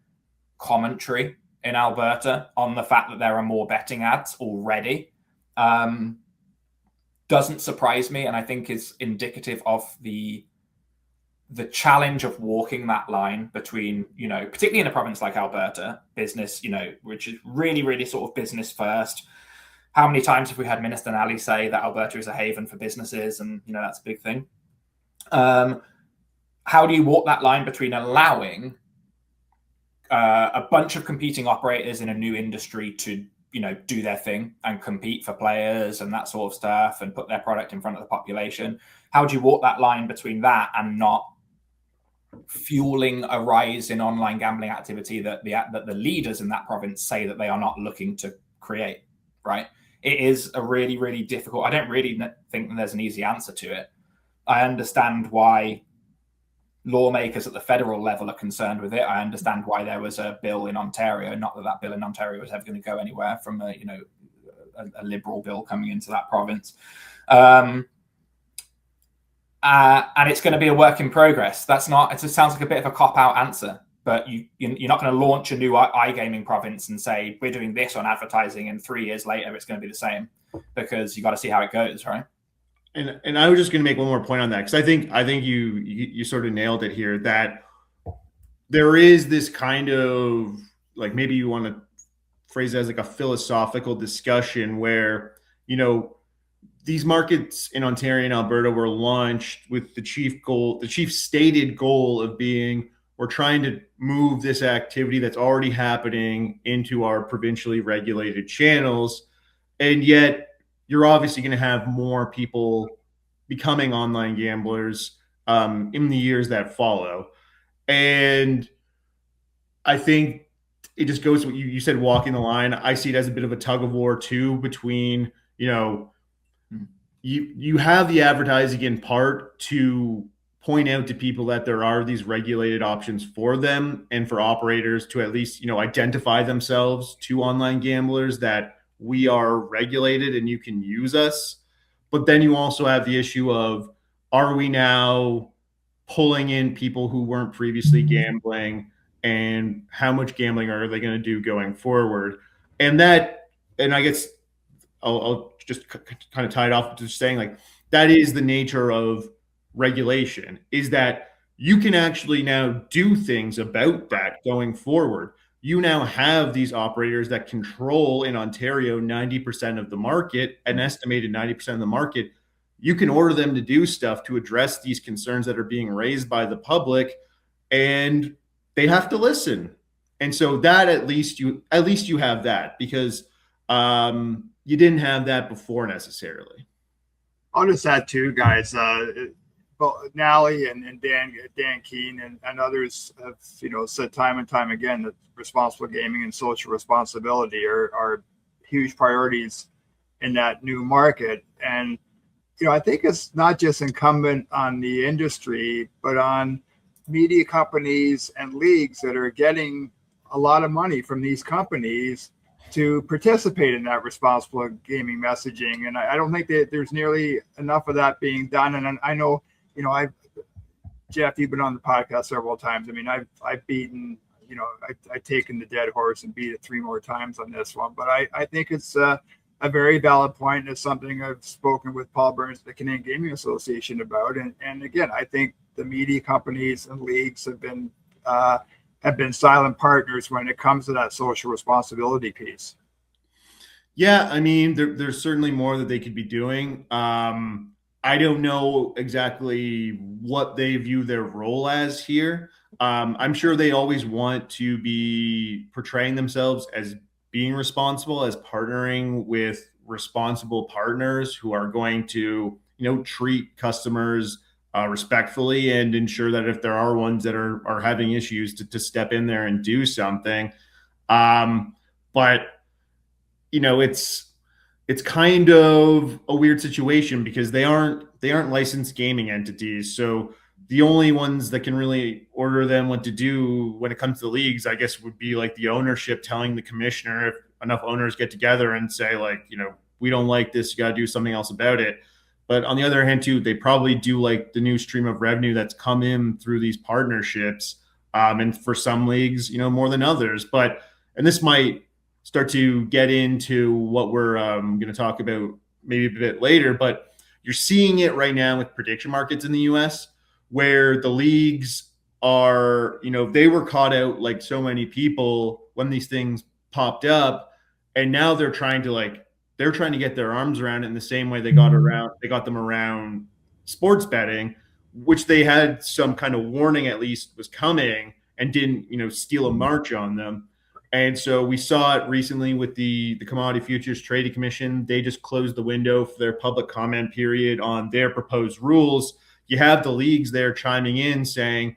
commentary in Alberta on the fact that there are more betting ads already, doesn't surprise me, and I think is indicative of the challenge of walking that line between, you know, particularly in a province like Alberta, business, you know, which is really, really sort of business first. How many times have we had Minister Nally say that Alberta is a haven for businesses, and, you know, that's a big thing. How do you walk that line between allowing a bunch of competing operators in a new industry to, you know, do their thing and compete for players and that sort of stuff and put their product in front of the population? How do you walk that line between that and not fueling a rise in online gambling activity that the leaders in that province say that they are not looking to create, right? It is a really, really difficult. I don't really think that there's an easy answer to it. I understand why lawmakers at the federal level are concerned with it. I understand why there was a bill in Ontario, not that that bill in Ontario was ever going to go anywhere from a, you know, a liberal bill coming into that province. And it's going to be a work in progress. That's not, it just sounds like a bit of a cop-out answer, but you're not going to launch a new iGaming province and say, we're doing this on advertising, and 3 years later, it's going to be the same, because you got to see how it goes, right? And I was just going to make one more point on that, because I think you sort of nailed it here, that there is this kind of, like, maybe you want to phrase it as like a philosophical discussion where, you know, these markets in Ontario and Alberta were launched with the chief stated goal of being, we're trying to move this activity that's already happening into our provincially regulated channels. And yet you're obviously going to have more people becoming online gamblers in the years that follow. And I think it just goes to what you said, walking the line. I see it as a bit of a tug of war too, between, you know, you have the advertising in part to point out to people that there are these regulated options for them, and for operators to at least, you know, identify themselves to online gamblers that we are regulated and you can use us. But then you also have the issue of, are we now pulling in people who weren't previously gambling, and how much gambling are they going to do going forward? And I guess I'll just kind of tie it off to saying, like, that is the nature of regulation, is that you can actually now do things about that going forward. You now have these operators that control, in Ontario, 90% of the market, an estimated 90% of the market. You can order them to do stuff to address these concerns that are being raised by the public, and they have to listen. And so that at least you have that, because you didn't have that before necessarily. I'll just add too, guys. Nally and Dan Keene and others have, you know, said time and time again that responsible gaming and social responsibility are huge priorities in that new market. And, you know, I think it's not just incumbent on the industry, but on media companies and leagues that are getting a lot of money from these companies to participate in that responsible gaming messaging. And I don't think that there's nearly enough of that being done. And I know, Geoff, you've been on the podcast several times. I mean, I've beaten, I've taken the dead horse and beat it 3 more times on this one. But I think it's a very valid point. And it's something I've spoken with Paul Burns, the Canadian Gaming Association, about. And again, I think the media companies and leagues have been silent partners when it comes to that social responsibility piece. Yeah, I mean, there's certainly more that they could be doing. I don't know exactly what they view their role as here. I'm sure they always want to be portraying themselves as being responsible, as partnering with responsible partners who are going to, treat customers respectfully and ensure that if there are ones that are having issues to step in there and do something. But it's kind of a weird situation because they aren't licensed gaming entities. So the only ones that can really order them what to do when it comes to the leagues, I guess, would be like the ownership telling the commissioner, if enough owners get together and say, like, we don't like this, you got to do something else about it. But on the other hand, too, they probably do like the new stream of revenue that's come in through these partnerships. And for some leagues, more than others. And this might start to get into what we're going to talk about maybe a bit later, but you're seeing it right now with prediction markets in the US, where the leagues are, they were caught out like so many people when these things popped up, and now they're trying to get their arms around it in the same way they got them around sports betting, which they had some kind of warning at least was coming and didn't, steal a march on them. And so we saw it recently with the Commodity Futures Trading Commission. They just closed the window for their public comment period on their proposed rules. You have the leagues there chiming in saying,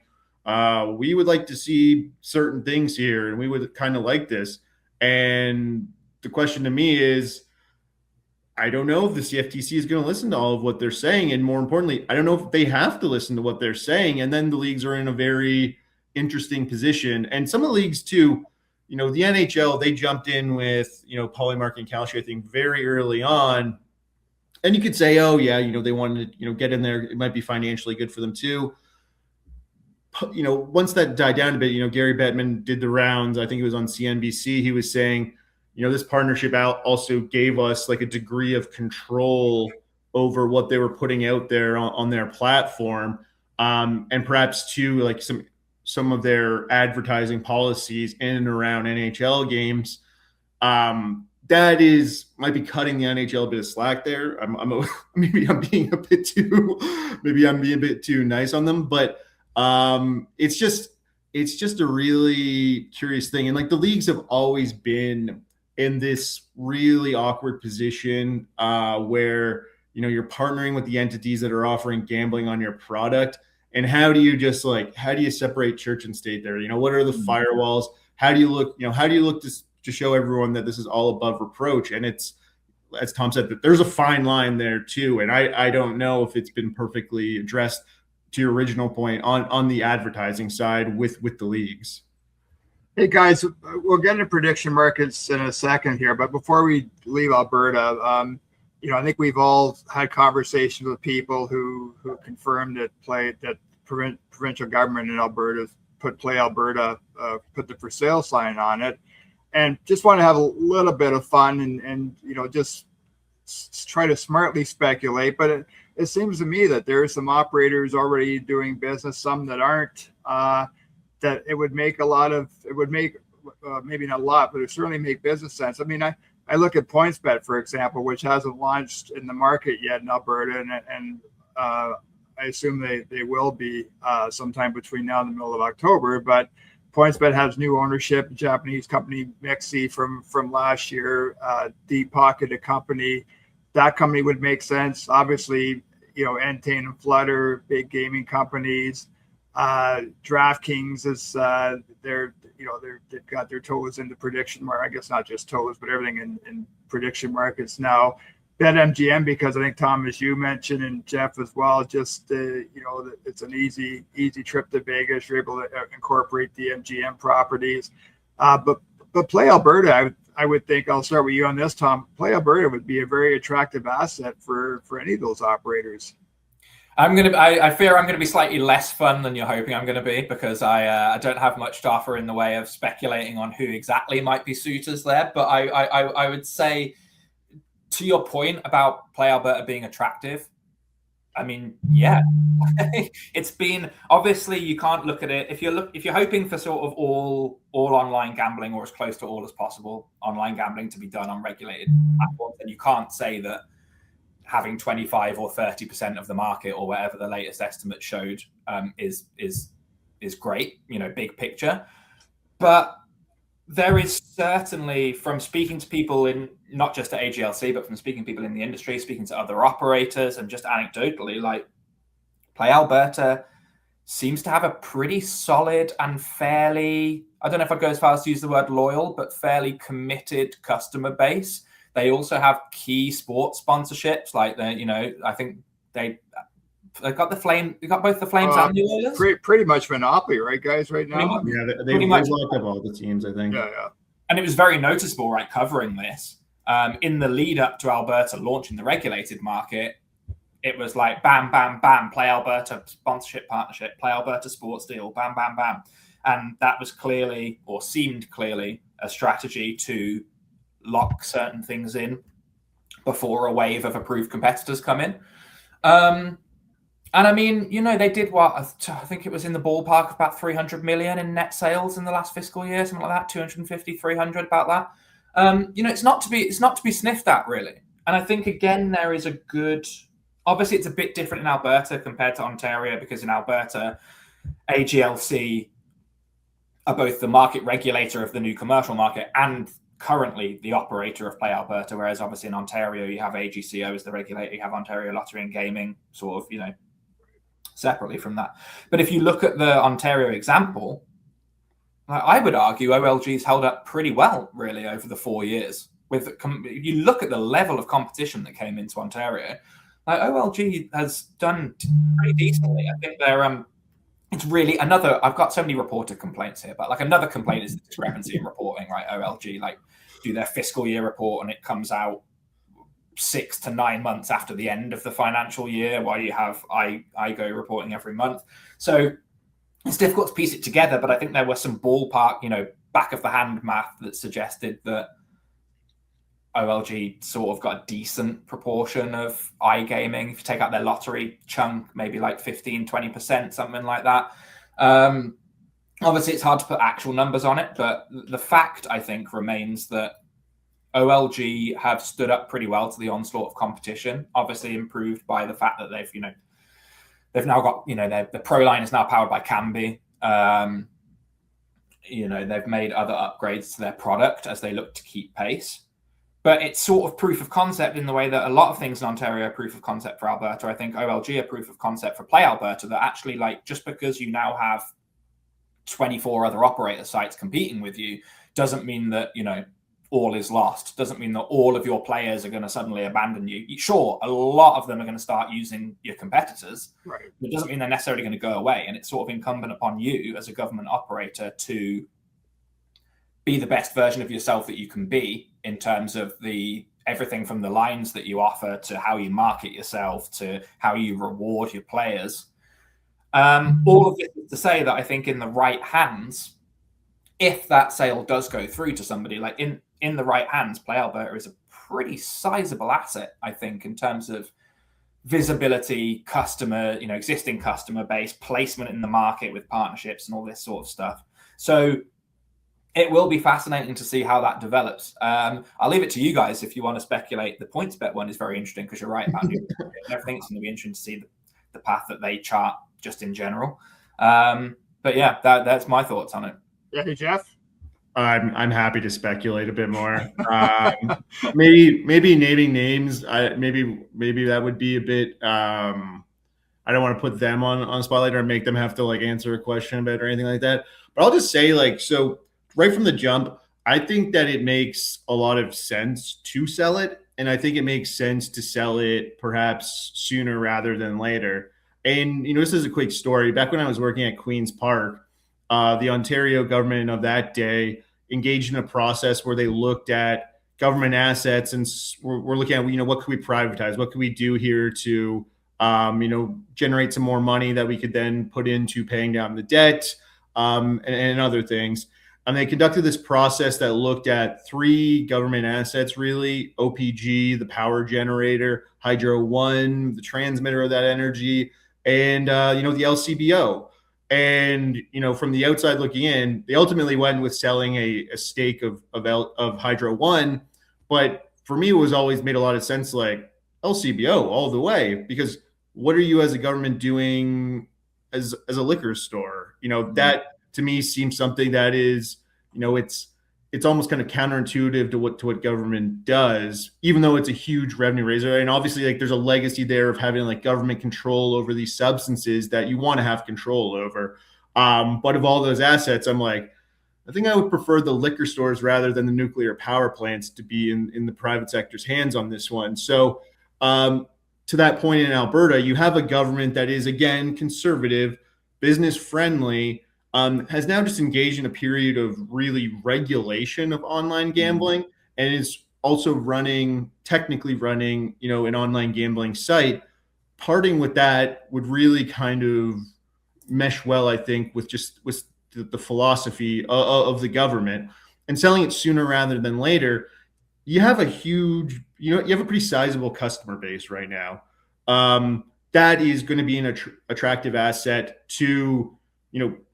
we would like to see certain things here, and we would kind of like this. And the question to me is, I don't know if the CFTC is going to listen to all of what they're saying. And more importantly, I don't know if they have to listen to what they're saying. And then the leagues are in a very interesting position. And some of the leagues too, the NHL, they jumped in with, Polymark and Kalshi, I think, very early on. And you could say, oh, yeah, they wanted to, get in there. It might be financially good for them too. Once that died down a bit, Gary Bettman did the rounds. I think it was on CNBC. He was saying, this partnership also gave us like a degree of control over what they were putting out there on their platform. And perhaps too, like some of their advertising policies in and around NHL games. That might be cutting the NHL a bit of slack there. Maybe I'm being a bit too nice on them, but it's just a really curious thing. And like the leagues have always been in this really awkward position where, you're partnering with the entities that are offering gambling on your product. And how do you separate church and state there? What are the firewalls? How do you look to show everyone that this is all above reproach? And it's, as Tom said, that there's a fine line there too. And I don't know if it's been perfectly addressed, to your original point, on the advertising side with the leagues. Hey guys, we'll get into prediction markets in a second here, but before we leave Alberta, I think we've all had conversations with people who confirmed that provincial government in Alberta put PlayAlberta, put the for sale sign on it, and just want to have a little bit of fun and just try to smartly speculate. But it seems to me that there are some operators already doing business, some that aren't. That it would make maybe not a lot, but it would certainly make business sense. I mean, I look at PointsBet, for example, which hasn't launched in the market yet in Alberta, and I assume they will be sometime between now and the middle of October. But PointsBet has new ownership, Japanese company Mixi from last year, deep-pocketed company. That company would make sense. Obviously, Entain and Flutter, big gaming companies. DraftKings is they've got their toes in the prediction market. I guess not just toes, but everything in prediction markets now. BetMGM, because I think Tom, as you mentioned, and Geoff as well, just it's an easy trip to Vegas. You're able to incorporate the MGM properties, but PlayAlberta, I would think, I'll start with you on this, Tom. PlayAlberta would be a very attractive asset for any of those operators. I fear I'm gonna be slightly less fun than you're hoping I'm gonna be, because I don't have much to offer in the way of speculating on who exactly might be suitors there. But I would say, to your point about PlayAlberta being attractive, I mean, yeah, it's been, obviously you can't look at it if you're hoping for sort of all online gambling, or as close to all as possible online gambling to be done on regulated platforms, then you can't say that having 25 or 30% of the market, or whatever the latest estimate showed, is great, you know, big picture. But there is certainly, from speaking to people in, not just at AGLC, but from speaking to people in the industry, speaking to other operators, and just anecdotally, like, PlayAlberta seems to have a pretty solid and fairly, I don't know if I'd go as far as to use the word loyal, but fairly committed customer base. They also have key sports sponsorships, like you know, I think they got the Flame, they got both the Flames and the Oilers. Pretty much monopoly, right, guys? Right now, they've locked up all the teams, I think. Yeah. And it was very noticeable, right, covering this in the lead up to Alberta launching the regulated market. It was like bam, bam, bam, PlayAlberta sponsorship partnership, PlayAlberta sports deal, bam, bam, bam, and that was clearly, or seemed clearly, a strategy to lock certain things in before a wave of approved competitors come in. And I mean, you know, they did what, I think it was in the ballpark of about 300 million in net sales in the last fiscal year, something like that, 250, 300, about that. You know, it's not to be sniffed at, really. And I think, again, there is a good, obviously it's a bit different in Alberta compared to Ontario, because in Alberta, AGLC are both the market regulator of the new commercial market and currently the operator of PlayAlberta, whereas obviously in Ontario you have AGCO as the regulator, you have Ontario Lottery and Gaming sort of, you know, separately from that. But if you look at the Ontario example, I would argue OLG's held up pretty well, really, over the 4 years. You look at the level of competition that came into Ontario, like OLG has done pretty decently. I think they're it's really another, I've got so many reporter complaints here, but like another complaint is the discrepancy in reporting, right? OLG like do their fiscal year report and it comes out 6 to 9 months after the end of the financial year, while you have iGo reporting every month. So it's difficult to piece it together, but I think there was some ballpark, you know, back of the hand math that suggested that OLG sort of got a decent proportion of iGaming. If you take out their lottery chunk, maybe like 15, 20%, something like that. Obviously, it's hard to put actual numbers on it, but the fact, I think, remains that OLG have stood up pretty well to the onslaught of competition, obviously improved by the fact that they've now got, you know, the Pro line is now powered by Cambi. You know, they've made other upgrades to their product as they look to keep pace. But it's sort of proof of concept in the way that a lot of things in Ontario are proof of concept for Alberta. I think OLG are proof of concept for PlayAlberta, that actually, like, just because you now have 24 other operator sites competing with you doesn't mean that, you know, all is lost. Doesn't mean that all of your players are going to suddenly abandon you. Sure, a lot of them are going to start using your competitors. Right. It doesn't mean they're necessarily going to go away. And it's sort of incumbent upon you as a government operator to be the best version of yourself that you can be, in terms of everything from the lines that you offer to how you market yourself to how you reward your players. All of this is to say that I think in the right hands, if that sale does go through to somebody, like in the right hands, PlayAlberta is a pretty sizable asset, I think, in terms of visibility, customer, you know, existing customer base, placement in the market with partnerships and all this sort of stuff. So it will be fascinating to see how that develops. I'll leave it to you guys if you want to speculate. The points bet one is very interesting because you're right about it. I think it's going to be interesting to see the path that they chart just in general. But yeah, that's my thoughts on it. Yeah, hey, Geoff? I'm happy to speculate a bit more. Maybe naming names. Maybe that would be a bit. I don't want to put them on spotlight or make them have to like answer a question about it or anything like that. But I'll just say, like, so right from the jump, I think that it makes a lot of sense to sell it, and I think it makes sense to sell it perhaps sooner rather than later. And you know, this is a quick story. Back when I was working at Queen's Park, the Ontario government of that day engaged in a process where they looked at government assets and we're looking at, what could we privatize? What could we do here to, generate some more money that we could then put into paying down the debt, and other things. And they conducted this process that looked at 3 government assets, really: OPG, the power generator; Hydro One, the transmitter of that energy; and the LCBO. And from the outside looking in, they ultimately went with selling a stake of Hydro One. But for me, it was always made a lot of sense, like LCBO all the way, because what are you as a government doing as a liquor store? That to me seems something that is, it's almost kind of counterintuitive to what government does, even though it's a huge revenue raiser. And obviously, like, there's a legacy there of having like government control over these substances that you want to have control over. But of all those assets, I'm like, I think I would prefer the liquor stores rather than the nuclear power plants to be in the private sector's hands on this one. So to that point, in Alberta, you have a government that is, again, conservative, business friendly, has now just engaged in a period of really regulation of online gambling, and is also technically running, an online gambling site. Parting with that would really kind of mesh well, I think, with the philosophy of the government, and selling it sooner rather than later. You have a pretty sizable customer base right now. That is going to be an attractive asset to,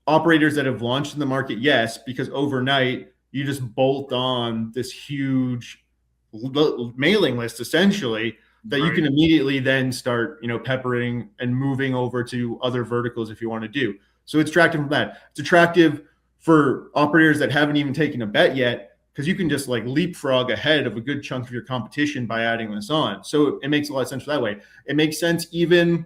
operators that have launched in the market, yes, because overnight you just bolt on this huge mailing list, essentially, that you can immediately then start, peppering and moving over to other verticals if you want to do. So it's attractive from that. It's attractive for operators that haven't even taken a bet yet, because you can just like leapfrog ahead of a good chunk of your competition by adding this on. So it makes a lot of sense for that way. It makes sense even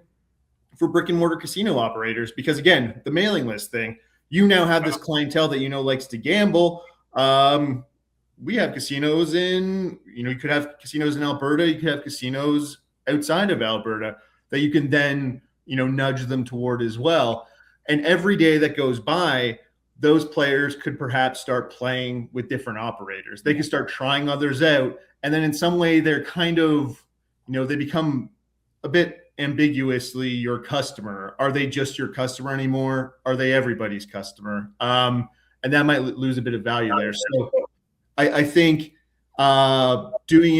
for brick and mortar casino operators, because again, the mailing list thing, you now have this clientele that likes to gamble. We have casinos you could have casinos in Alberta, you could have casinos outside of Alberta that you can then, nudge them toward as well. And every day that goes by, those players could perhaps start playing with different operators. They could start trying others out. And then in some way, they're kind of, they become a bit ambiguously your customer. Are they just your customer anymore? Are they everybody's customer? And that might lose a bit of value there. So I think doing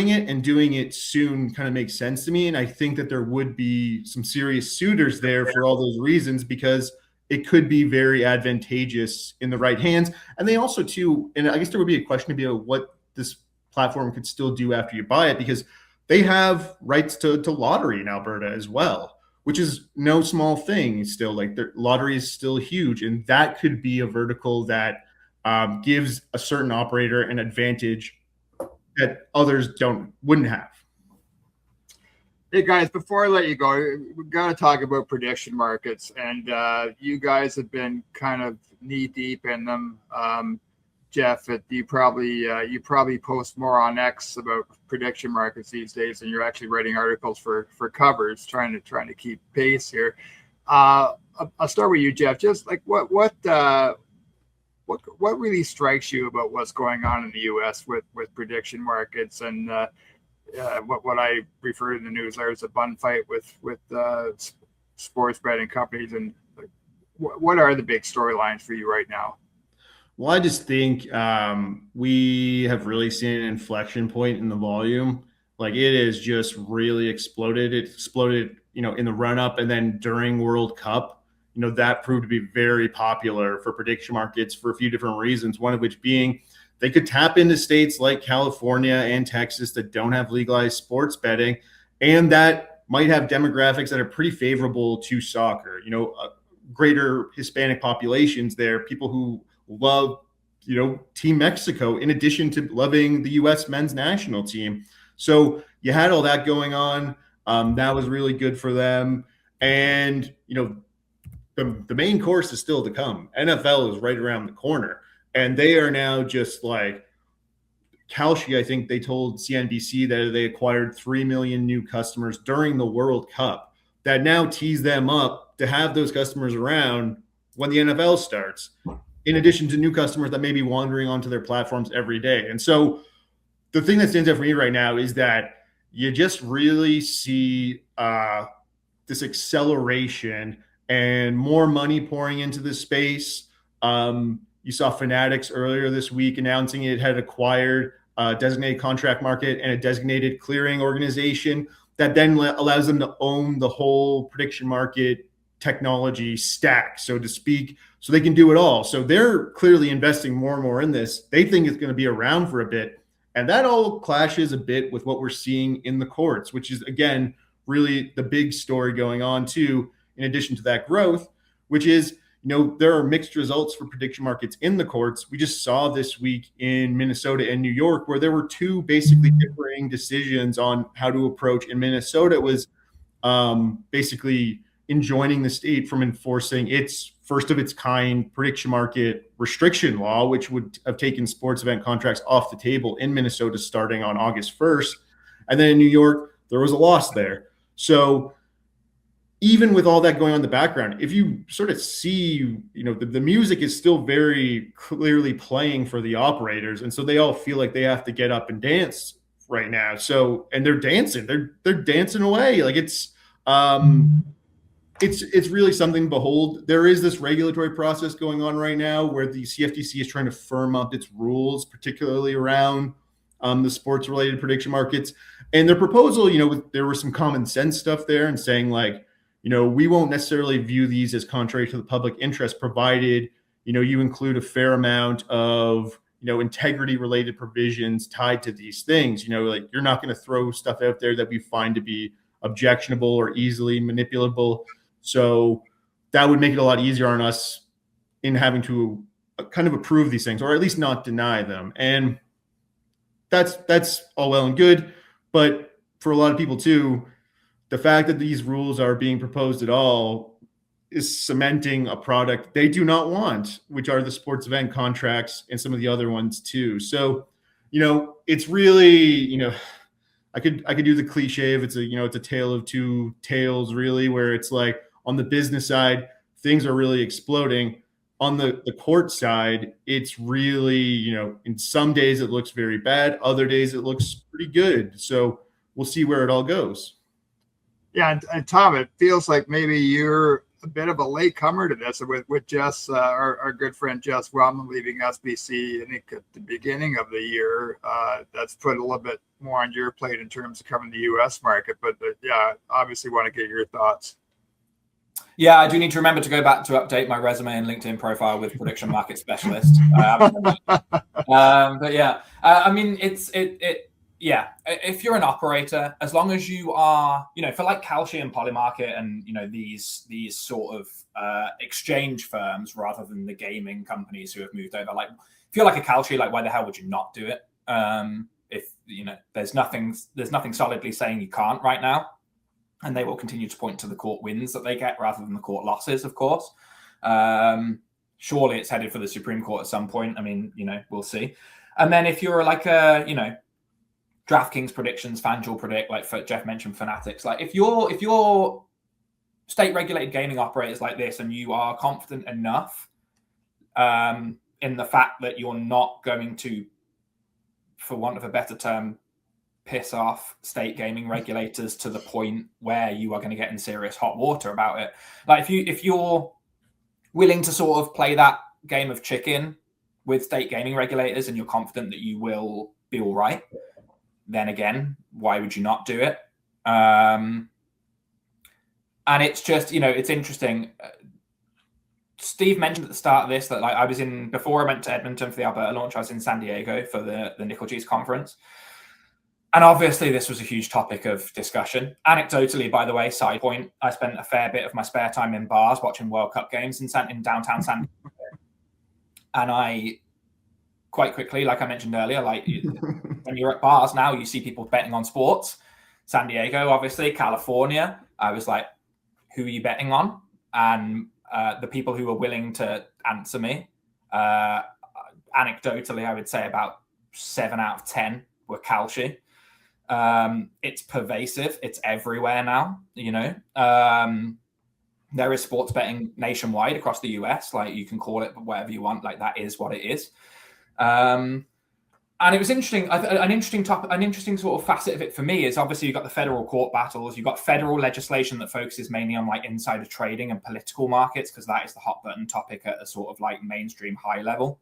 it soon kind of makes sense to me. And I think that there would be some serious suitors there for all those reasons, because it could be very advantageous in the right hands. And they also too, and I guess there would be a question about what this platform could still do after you buy it, because they have rights to lottery in Alberta as well, which is no small thing. Still, like, their lottery is still huge, and that could be a vertical that gives a certain operator an advantage that others wouldn't have. Hey guys, before I let you go, we've got to talk about prediction markets, and you guys have been kind of knee deep in them. Geoff, you probably post more on X about prediction markets these days, and you're actually writing articles for covers, trying to keep pace here. I'll start with you, Geoff. Just like what really strikes you about what's going on in the U.S. with prediction markets, and what I refer to in the newsletter as a bun fight with sports betting companies, and what are the big storylines for you right now? Well, I just think we have really seen an inflection point in the volume. Like, it has just really exploded. It exploded, in the run up, and then during World Cup, that proved to be very popular for prediction markets for a few different reasons. One of which being they could tap into states like California and Texas that don't have legalized sports betting, and that might have demographics that are pretty favorable to soccer. Greater Hispanic populations there, people who love, Team Mexico, in addition to loving the U.S. men's national team. So you had all that going on. That was really good for them. And, the main course is still to come. NFL is right around the corner. And they are now just like Kalshi. I think they told CNBC that they acquired 3 million new customers during the World Cup that now tease them up to have those customers around when the NFL starts. in addition to new customers that may be wandering onto their platforms every day. And so the thing that stands out for me right now is that you just really see this acceleration and more money pouring into this space. You saw Fanatics earlier this week announcing it had acquired a designated contract market and a designated clearing organization that then allows them to own the whole prediction market technology stack, so to speak, so they can do it all. So they're clearly investing more and more in this. They think it's going to be around for a bit. And that all clashes a bit with what we're seeing in the courts, which is, again, really the big story going on too, in addition to that growth, which is, there are mixed results for prediction markets in the courts. We just saw this week in Minnesota and New York where there were two basically differing decisions on how to approach. In Minnesota, it was basically enjoining the state from enforcing its first of its kind prediction market restriction law, which would have taken sports event contracts off the table in Minnesota starting on August 1st. And then in New York, there was a loss there. So even with all that going on in the background, if you sort of see, the music is still very clearly playing for the operators. And so they all feel like they have to get up and dance right now. So, and they're dancing, they're dancing away. Like it's really something to behold. There is this regulatory process going on right now where the CFTC is trying to firm up its rules, particularly around the sports related prediction markets. And their proposal, there was some common sense stuff there and saying like, we won't necessarily view these as contrary to the public interest, provided, you include a fair amount of, integrity related provisions tied to these things. Like you're not going to throw stuff out there that we find to be objectionable or easily manipulable. So that would make it a lot easier on us in having to kind of approve these things, or at least not deny them. And that's all well and good. But for a lot of people too, the fact that these rules are being proposed at all is cementing a product they do not want, which are the sports event contracts and some of the other ones too. So, it's really, I could do the cliche of it's a tale of two tales, really, where it's like on the business side, things are really exploding. On the court side, it's really, in some days it looks very bad. Other days it looks pretty good. So we'll see where it all goes. Yeah, and Tom, it feels like maybe you're a bit of a late comer to this with Jess, our good friend Jess Wellman leaving SBC, I think at the beginning of the year. That's put a little bit more on your plate in terms of covering the U.S. market. But yeah, obviously want to get your thoughts. Yeah, I do need to remember to go back to update my resume and LinkedIn profile with prediction market specialist. But yeah, I mean, yeah, if you're an operator, as long as you are, for like Kalshi and Polymarket and, these sort of exchange firms rather than the gaming companies who have moved over, like if you're like a Kalshi, like why the hell would you not do it? If, there's nothing solidly saying you can't right now. And they will continue to point to the court wins that they get rather than the court losses, of course. Surely it's headed for the Supreme Court at some point. I mean, we'll see. And then if you're like a, DraftKings predictions, FanDuel predict, like Jeff mentioned, Fanatics. Like if you're state regulated gaming operators like this and you are confident enough in the fact that you're not going to, for want of a better term, piss off state gaming regulators to the point where you are going to get in serious hot water about it. Like if you're willing to sort of play that game of chicken with state gaming regulators and you're confident that you will be all right, then again, why would you not do it? And it's just, it's interesting. Steve mentioned at the start of this that like I was before I went to Edmonton for the Alberta launch, I was in San Diego for the Nickel Cheese conference. And obviously this was a huge topic of discussion. Anecdotally, by the way, side point, I spent a fair bit of my spare time in bars watching World Cup games in downtown San Diego. And I quite quickly, like I mentioned earlier, like when you're at bars now, you see people betting on sports. San Diego, obviously, California. I was like, who are you betting on? And the people who were willing to answer me, anecdotally, I would say about 7 out of 10 were Kalshi. It's pervasive. It's everywhere now, There is sports betting nationwide across the US. Like, you can call it whatever you want. Like, that is what it is. And it was interesting. An interesting sort of facet of it for me is obviously you've got the federal court battles. You've got federal legislation that focuses mainly on like insider trading and political markets, because that is the hot button topic at a sort of like mainstream high level.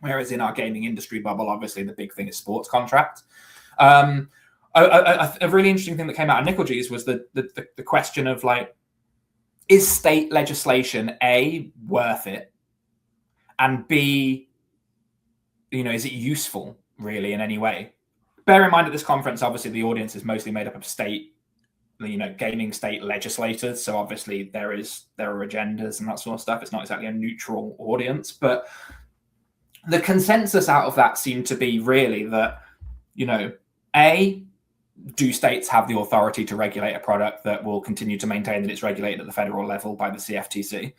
Whereas in our gaming industry bubble, obviously the big thing is sports contracts. A really interesting thing that came out of Nickel G's was the question of like, is state legislation A, worth it, and B, is it useful really in any way? Bear in mind at this conference, obviously the audience is mostly made up of state, gaming state legislators. So obviously there are agendas and that sort of stuff. It's not exactly a neutral audience, but the consensus out of that seemed to be really that, A, do states have the authority to regulate a product that will continue to maintain that it's regulated at the federal level by the CFTC?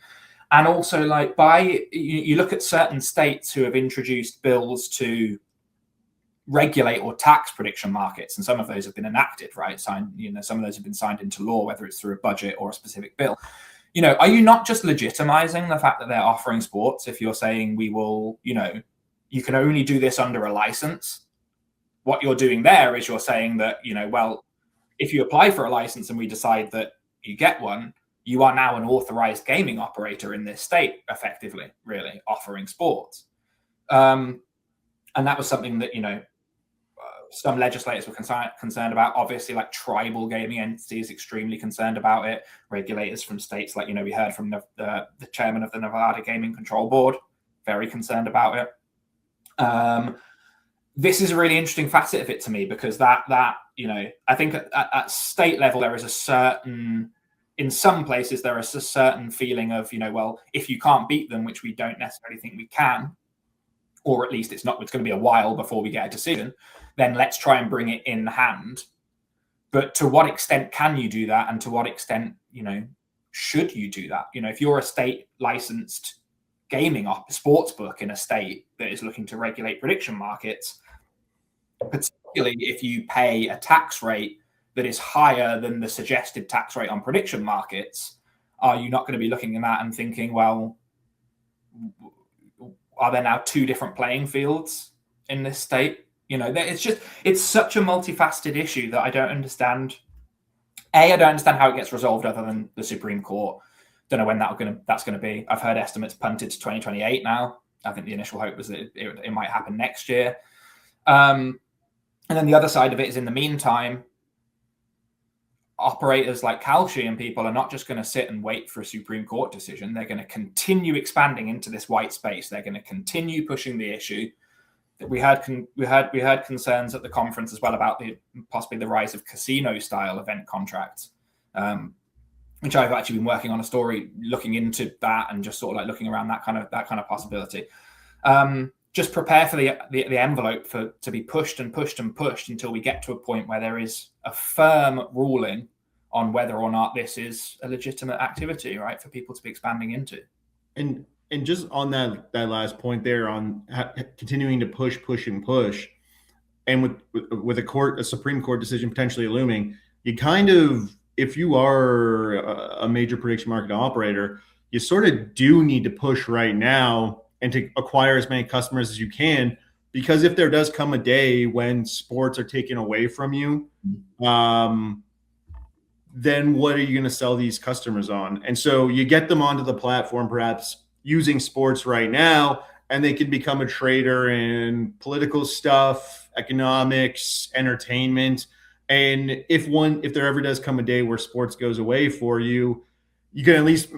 And also, like, you look at certain states who have introduced bills to regulate or tax prediction markets, and some of those have been enacted, right? Signed, some of those have been signed into law, whether it's through a budget or a specific bill. Are you not just legitimizing the fact that they're offering sports if you're saying we will, you can only do this under a license? What you're doing there is you're saying that, well, if you apply for a license and we decide that you get one, you are now an authorized gaming operator in this state, effectively, really, offering sports. And that was something that, some legislators were concerned about. Obviously, like tribal gaming entities, extremely concerned about it. Regulators from states, like, we heard from the chairman of the Nevada Gaming Control Board, very concerned about it. This is a really interesting facet of it to me, because that I think at state level, there is a certain, in some places, there is a certain feeling of, well, if you can't beat them, which we don't necessarily think we can, or at least it's going to be a while before we get a decision, then let's try and bring it in hand. But to what extent can you do that? And to what extent, should you do that? If you're a state licensed gaming sports book in a state that is looking to regulate prediction markets, particularly if you pay a tax rate that is higher than the suggested tax rate on prediction markets, are you not going to be looking at that and thinking, well, are there now two different playing fields in this state? It's such a multifaceted issue that I don't understand. I don't understand how it gets resolved other than the Supreme Court. Don't know when that's going to be. I've heard estimates punted to 2028 now. I think the initial hope was that it might happen next year. And then the other side of it is, in the meantime, operators like Kalshi and people are not just going to sit and wait for a Supreme Court decision. They're going to continue expanding into this white space. They're going to continue pushing the issue. We had concerns at the conference as well about possibly the rise of casino style event contracts, which I've actually been working on a story looking into that, and just sort of like looking around that kind of possibility. Just prepare for the envelope to be pushed and pushed and pushed until we get to a point where there is a firm ruling on whether or not this is a legitimate activity, right, for people to be expanding into. And just on that last point there, on continuing to push, and with a Supreme Court decision potentially looming, you kind of, if you are a major prediction market operator, you sort of do need to push right now and to acquire as many customers as you can, because if there does come a day when sports are taken away from you, then what are you going to sell these customers on? And so you get them onto the platform, perhaps using sports right now, and they can become a trader in political stuff, economics, entertainment. And if there ever does come a day where sports goes away for you, you can at least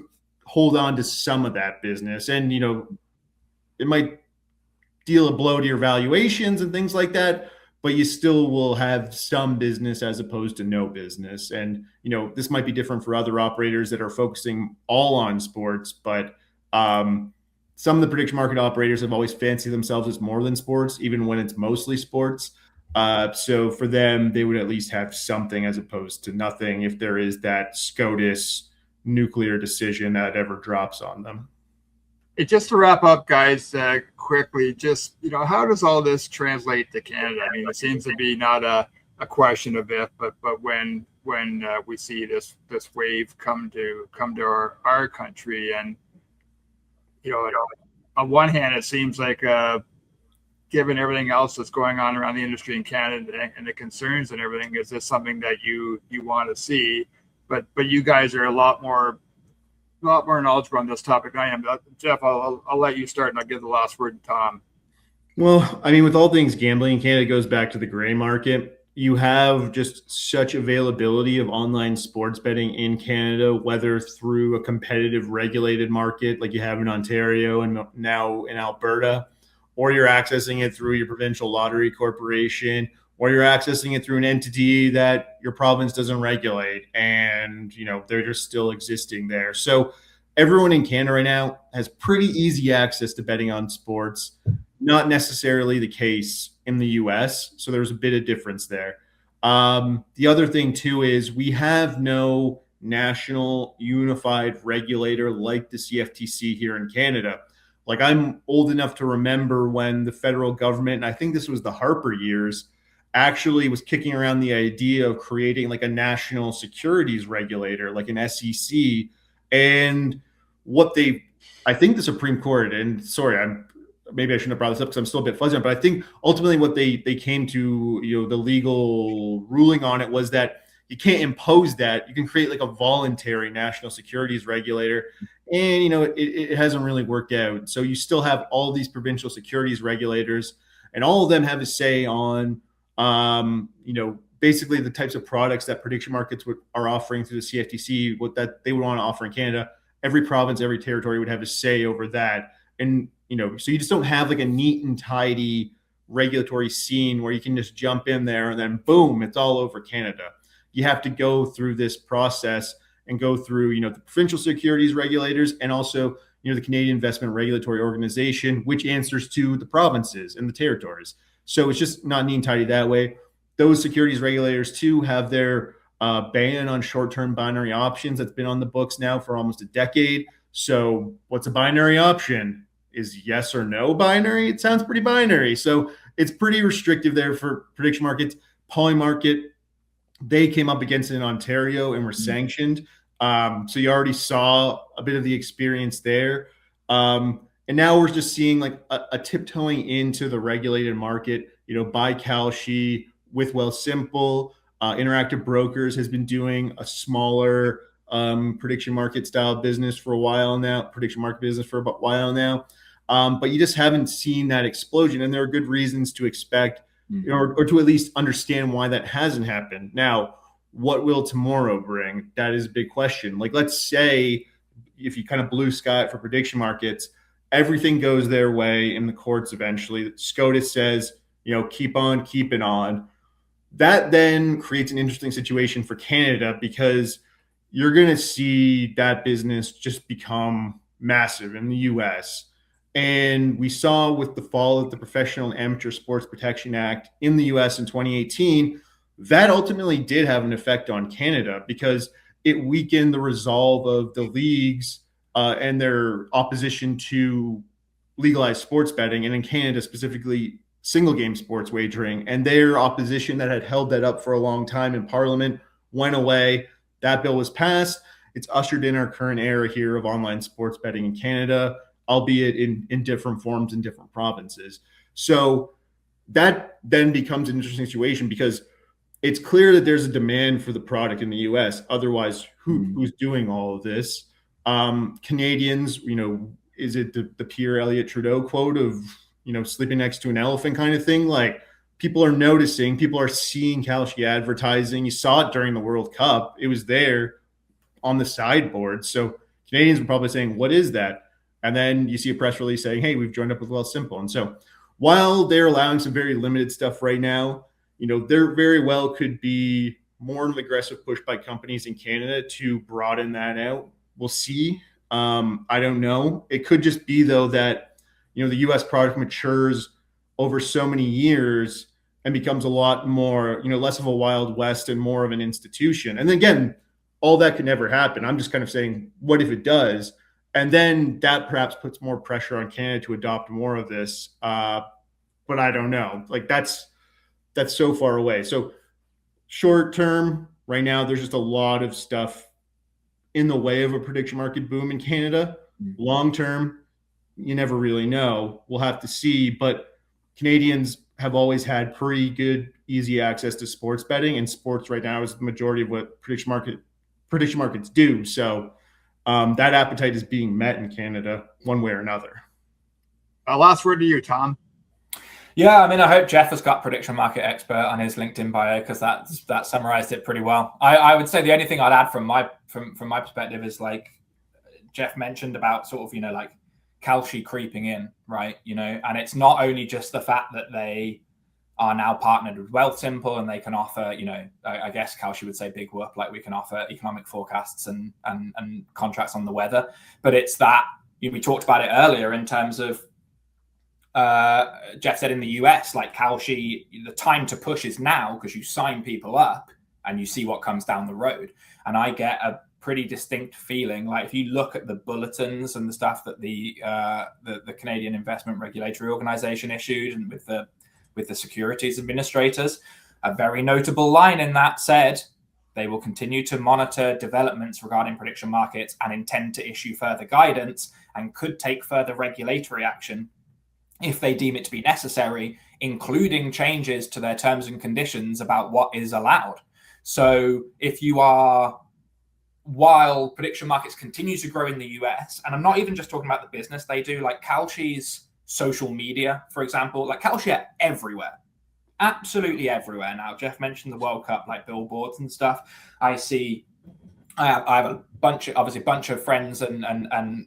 hold on to some of that business. And, it might deal a blow to your valuations and things like that, but you still will have some business as opposed to no business. And, this might be different for other operators that are focusing all on sports, but some of the prediction market operators have always fancied themselves as more than sports, even when it's mostly sports. So for them, they would at least have something as opposed to nothing if there is that SCOTUS nuclear decision that ever drops on them. Just to wrap up, guys, quickly, just, how does all this translate to Canada? I mean, it seems to be not a a question of if, but when we see this wave come to our country, and on one hand, it seems like given everything else that's going on around the industry in Canada and the concerns and everything, is this something that you want to see? But you guys are a lot more knowledgeable on this topic than I am. Geoff, I'll let you start, and I'll give the last word to Tom. Well, I mean, with all things gambling in Canada, it goes back to the gray market. You have just such availability of online sports betting in Canada, whether through a competitive regulated market like you have in Ontario and now in Alberta, or you're accessing it through your provincial lottery corporation, or you're accessing it through an entity that your province doesn't regulate, and they're just still existing there. So everyone in Canada right now has pretty easy access to betting on sports. Not necessarily the case in the US, so there's a bit of difference there. The other thing too is we have no national unified regulator like the CFTC here in Canada. Like, I'm old enough to remember when the federal government, and I think this was the Harper years, actually was kicking around the idea of creating like a national securities regulator, like an SEC. And I think the Supreme Court, and sorry, maybe I shouldn't have brought this up because I'm still a bit fuzzy on it, but I think ultimately what they came to, the legal ruling on it was that you can't impose that. You can create like a voluntary national securities regulator. And, it hasn't really worked out. So you still have all these provincial securities regulators, and all of them have a say on, basically the types of products that prediction markets are offering through the CFTC, what that they would want to offer in Canada. Every province, every territory would have a say over that. And, so you just don't have like a neat and tidy regulatory scene where you can just jump in there and then boom, it's all over Canada. You have to go through this process and go through, the provincial securities regulators, and also, the Canadian Investment Regulatory Organization, which answers to the provinces and the territories. So it's just not neat and tidy that way. Those securities regulators too have their ban on short-term binary options that's been on the books now for almost a decade. So what's a binary option? Is yes or no binary? It sounds pretty binary. So it's pretty restrictive there for prediction markets. Polymarket, they came up against it in Ontario and were sanctioned. So you already saw a bit of the experience there. And now we're just seeing like a tiptoeing into the regulated market, by Kalshi with Wealthsimple. Interactive Brokers has been doing a smaller prediction market style business for a while now, prediction market business for a while now. But you just haven't seen that explosion. And there are good reasons to expect, or to at least understand why that hasn't happened. Now, what will tomorrow bring? That is a big question. Like, let's say if you kind of blue sky it for prediction markets, everything goes their way in the courts eventually. SCOTUS says, keep on keeping on. That then creates an interesting situation for Canada, because you're going to see that business just become massive in the US. And we saw with the fall of the Professional and Amateur Sports Protection Act in the US in 2018, that ultimately did have an effect on Canada, because it weakened the resolve of the leagues and their opposition to legalized sports betting, and in Canada specifically single game sports wagering. And their opposition that had held that up for a long time in Parliament went away. That bill was passed. It's ushered in our current era here of online sports betting in Canada, albeit in different forms in different provinces. So that then becomes an interesting situation, because it's clear that there's a demand for the product in the US. Otherwise, who's doing all of this? Canadians, is it the Pierre Elliott Trudeau quote of, sleeping next to an elephant kind of thing? Like, people are noticing, people are seeing Kalshi advertising. You saw it during the World Cup. It was there on the sideboard. So Canadians were probably saying, what is that? And then you see a press release saying, hey, we've joined up with Wealthsimple. And so while they're allowing some very limited stuff right now, there very well could be more of an aggressive push by companies in Canada to broaden that out. We'll see. I don't know. It could just be, though, that, the US product matures over so many years and becomes a lot more, less of a Wild West and more of an institution. And then again, all that could never happen. I'm just kind of saying, what if it does? And then that perhaps puts more pressure on Canada to adopt more of this. But I don't know. Like, that's so far away. So short term, right now, there's just a lot of stuff in the way of a prediction market boom in Canada. Long term, you never really know. We'll have to see. But Canadians have always had pretty good, easy access to sports betting, and sports right now is the majority of what prediction markets do. So that appetite is being met in Canada one way or another. Last word to you, Tom. Yeah, I mean, I hope Geoff has got prediction market expert on his LinkedIn bio, because that summarized it pretty well. I would say the only thing I'd add from my perspective is, like Geoff mentioned about sort of, you know, like Kalshi creeping in, right? You know, and it's not only just the fact that they are now partnered with Wealthsimple and they can offer, you know, I guess Kalshi would say big whoop, like we can offer economic forecasts and contracts on the weather, but it's that, you know, we talked about it earlier in terms of Geoff said in the US, like Kalshi, the time to push is now, because you sign people up and you see what comes down the road. And I get a pretty distinct feeling, like if you look at the bulletins and the stuff that the Canadian Investment Regulatory Organization issued, and with the securities administrators, a very notable line in that said they will continue to monitor developments regarding prediction markets and intend to issue further guidance and could take further regulatory action if they deem it to be necessary, including changes to their terms and conditions about what is allowed. So if you are, while prediction markets continue to grow in the US, and I'm not even just talking about the business they do, like Kalshi's social media, for example, like Kalshi are everywhere, absolutely everywhere now. Geoff mentioned the World Cup, like billboards and stuff. I have a bunch of friends and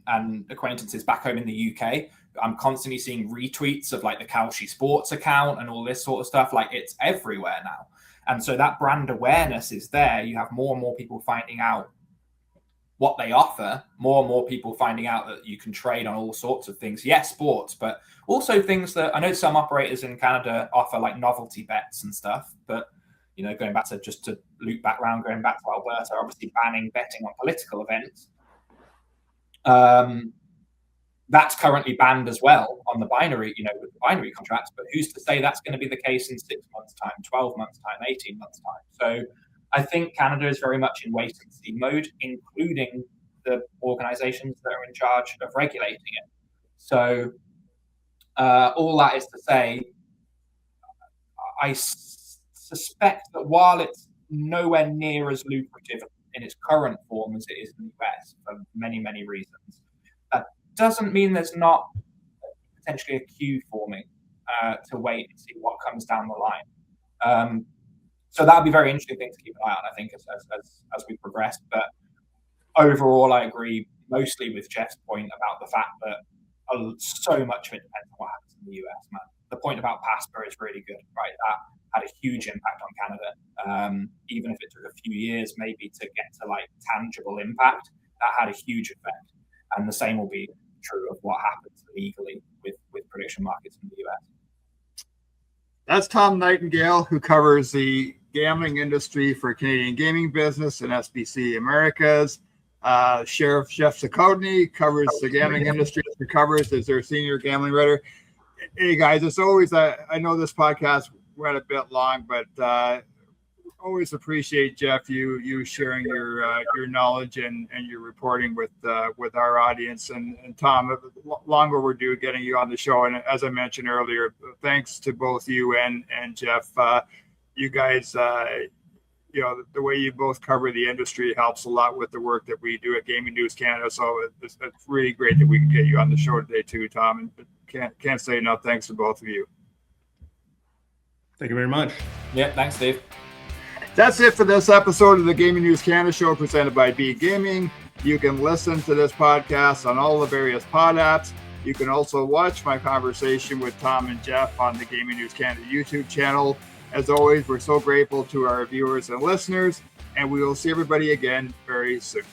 acquaintances back home in the UK. I'm constantly seeing retweets of like the Kalshi Sports account and all this sort of stuff. Like, it's everywhere now. And so that brand awareness is there. You have more and more people finding out what they offer, more and more people finding out that you can trade on all sorts of things. Yes, sports, but also things that I know some operators in Canada offer, like novelty bets and stuff. But, you know, going back to loop back around, going back to Alberta, obviously banning betting on political events. That's currently banned as well on the binary, you know, with the binary contracts. But who's to say that's going to be the case in 6 months' time, 12 months' time, 18 months' time? So I think Canada is very much in wait and see mode, including the organizations that are in charge of regulating it. So all that is to say, I suspect that while it's nowhere near as lucrative in its current form as it is in the US for many, many reasons, that doesn't mean there's not potentially a queue forming to wait and see what comes down the line. So that'll be a very interesting thing to keep an eye on, I think, as we progress. But overall, I agree mostly with Geoff's point about the fact that so much of it depends on what happens in the US, man. The point about PASPA is really good, right? That had a huge impact on Canada. Even if it took a few years maybe to get to like tangible impact, that had a huge effect. And the same will be true of what happens legally with prediction markets in the US. That's Tom Nightingale, who covers the gambling industry for Canadian gaming business and SBC Americas. Sheriff Geoff Zochodne covers the gambling industry as their senior gambling writer. Hey guys, it's always I know this podcast went a bit long, but always appreciate, Geoff, you sharing your knowledge and your reporting with our audience, and Tom, long overdue getting you on the show. And as I mentioned earlier, thanks to both you and Geoff. You guys, you know, the way you both cover the industry helps a lot with the work that we do at Gaming News Canada. So it's really great that we can get you on the show today too, Tom. And can't say enough thanks to both of you. Thank you very much. Yeah, thanks, Steve. That's it for this episode of the Gaming News Canada show presented by Bede Gaming. You can listen to this podcast on all the various pod apps. You can also watch my conversation with Tom and Geoff on the Gaming News Canada YouTube channel. As always, we're so grateful to our viewers and listeners, and we will see everybody again very soon.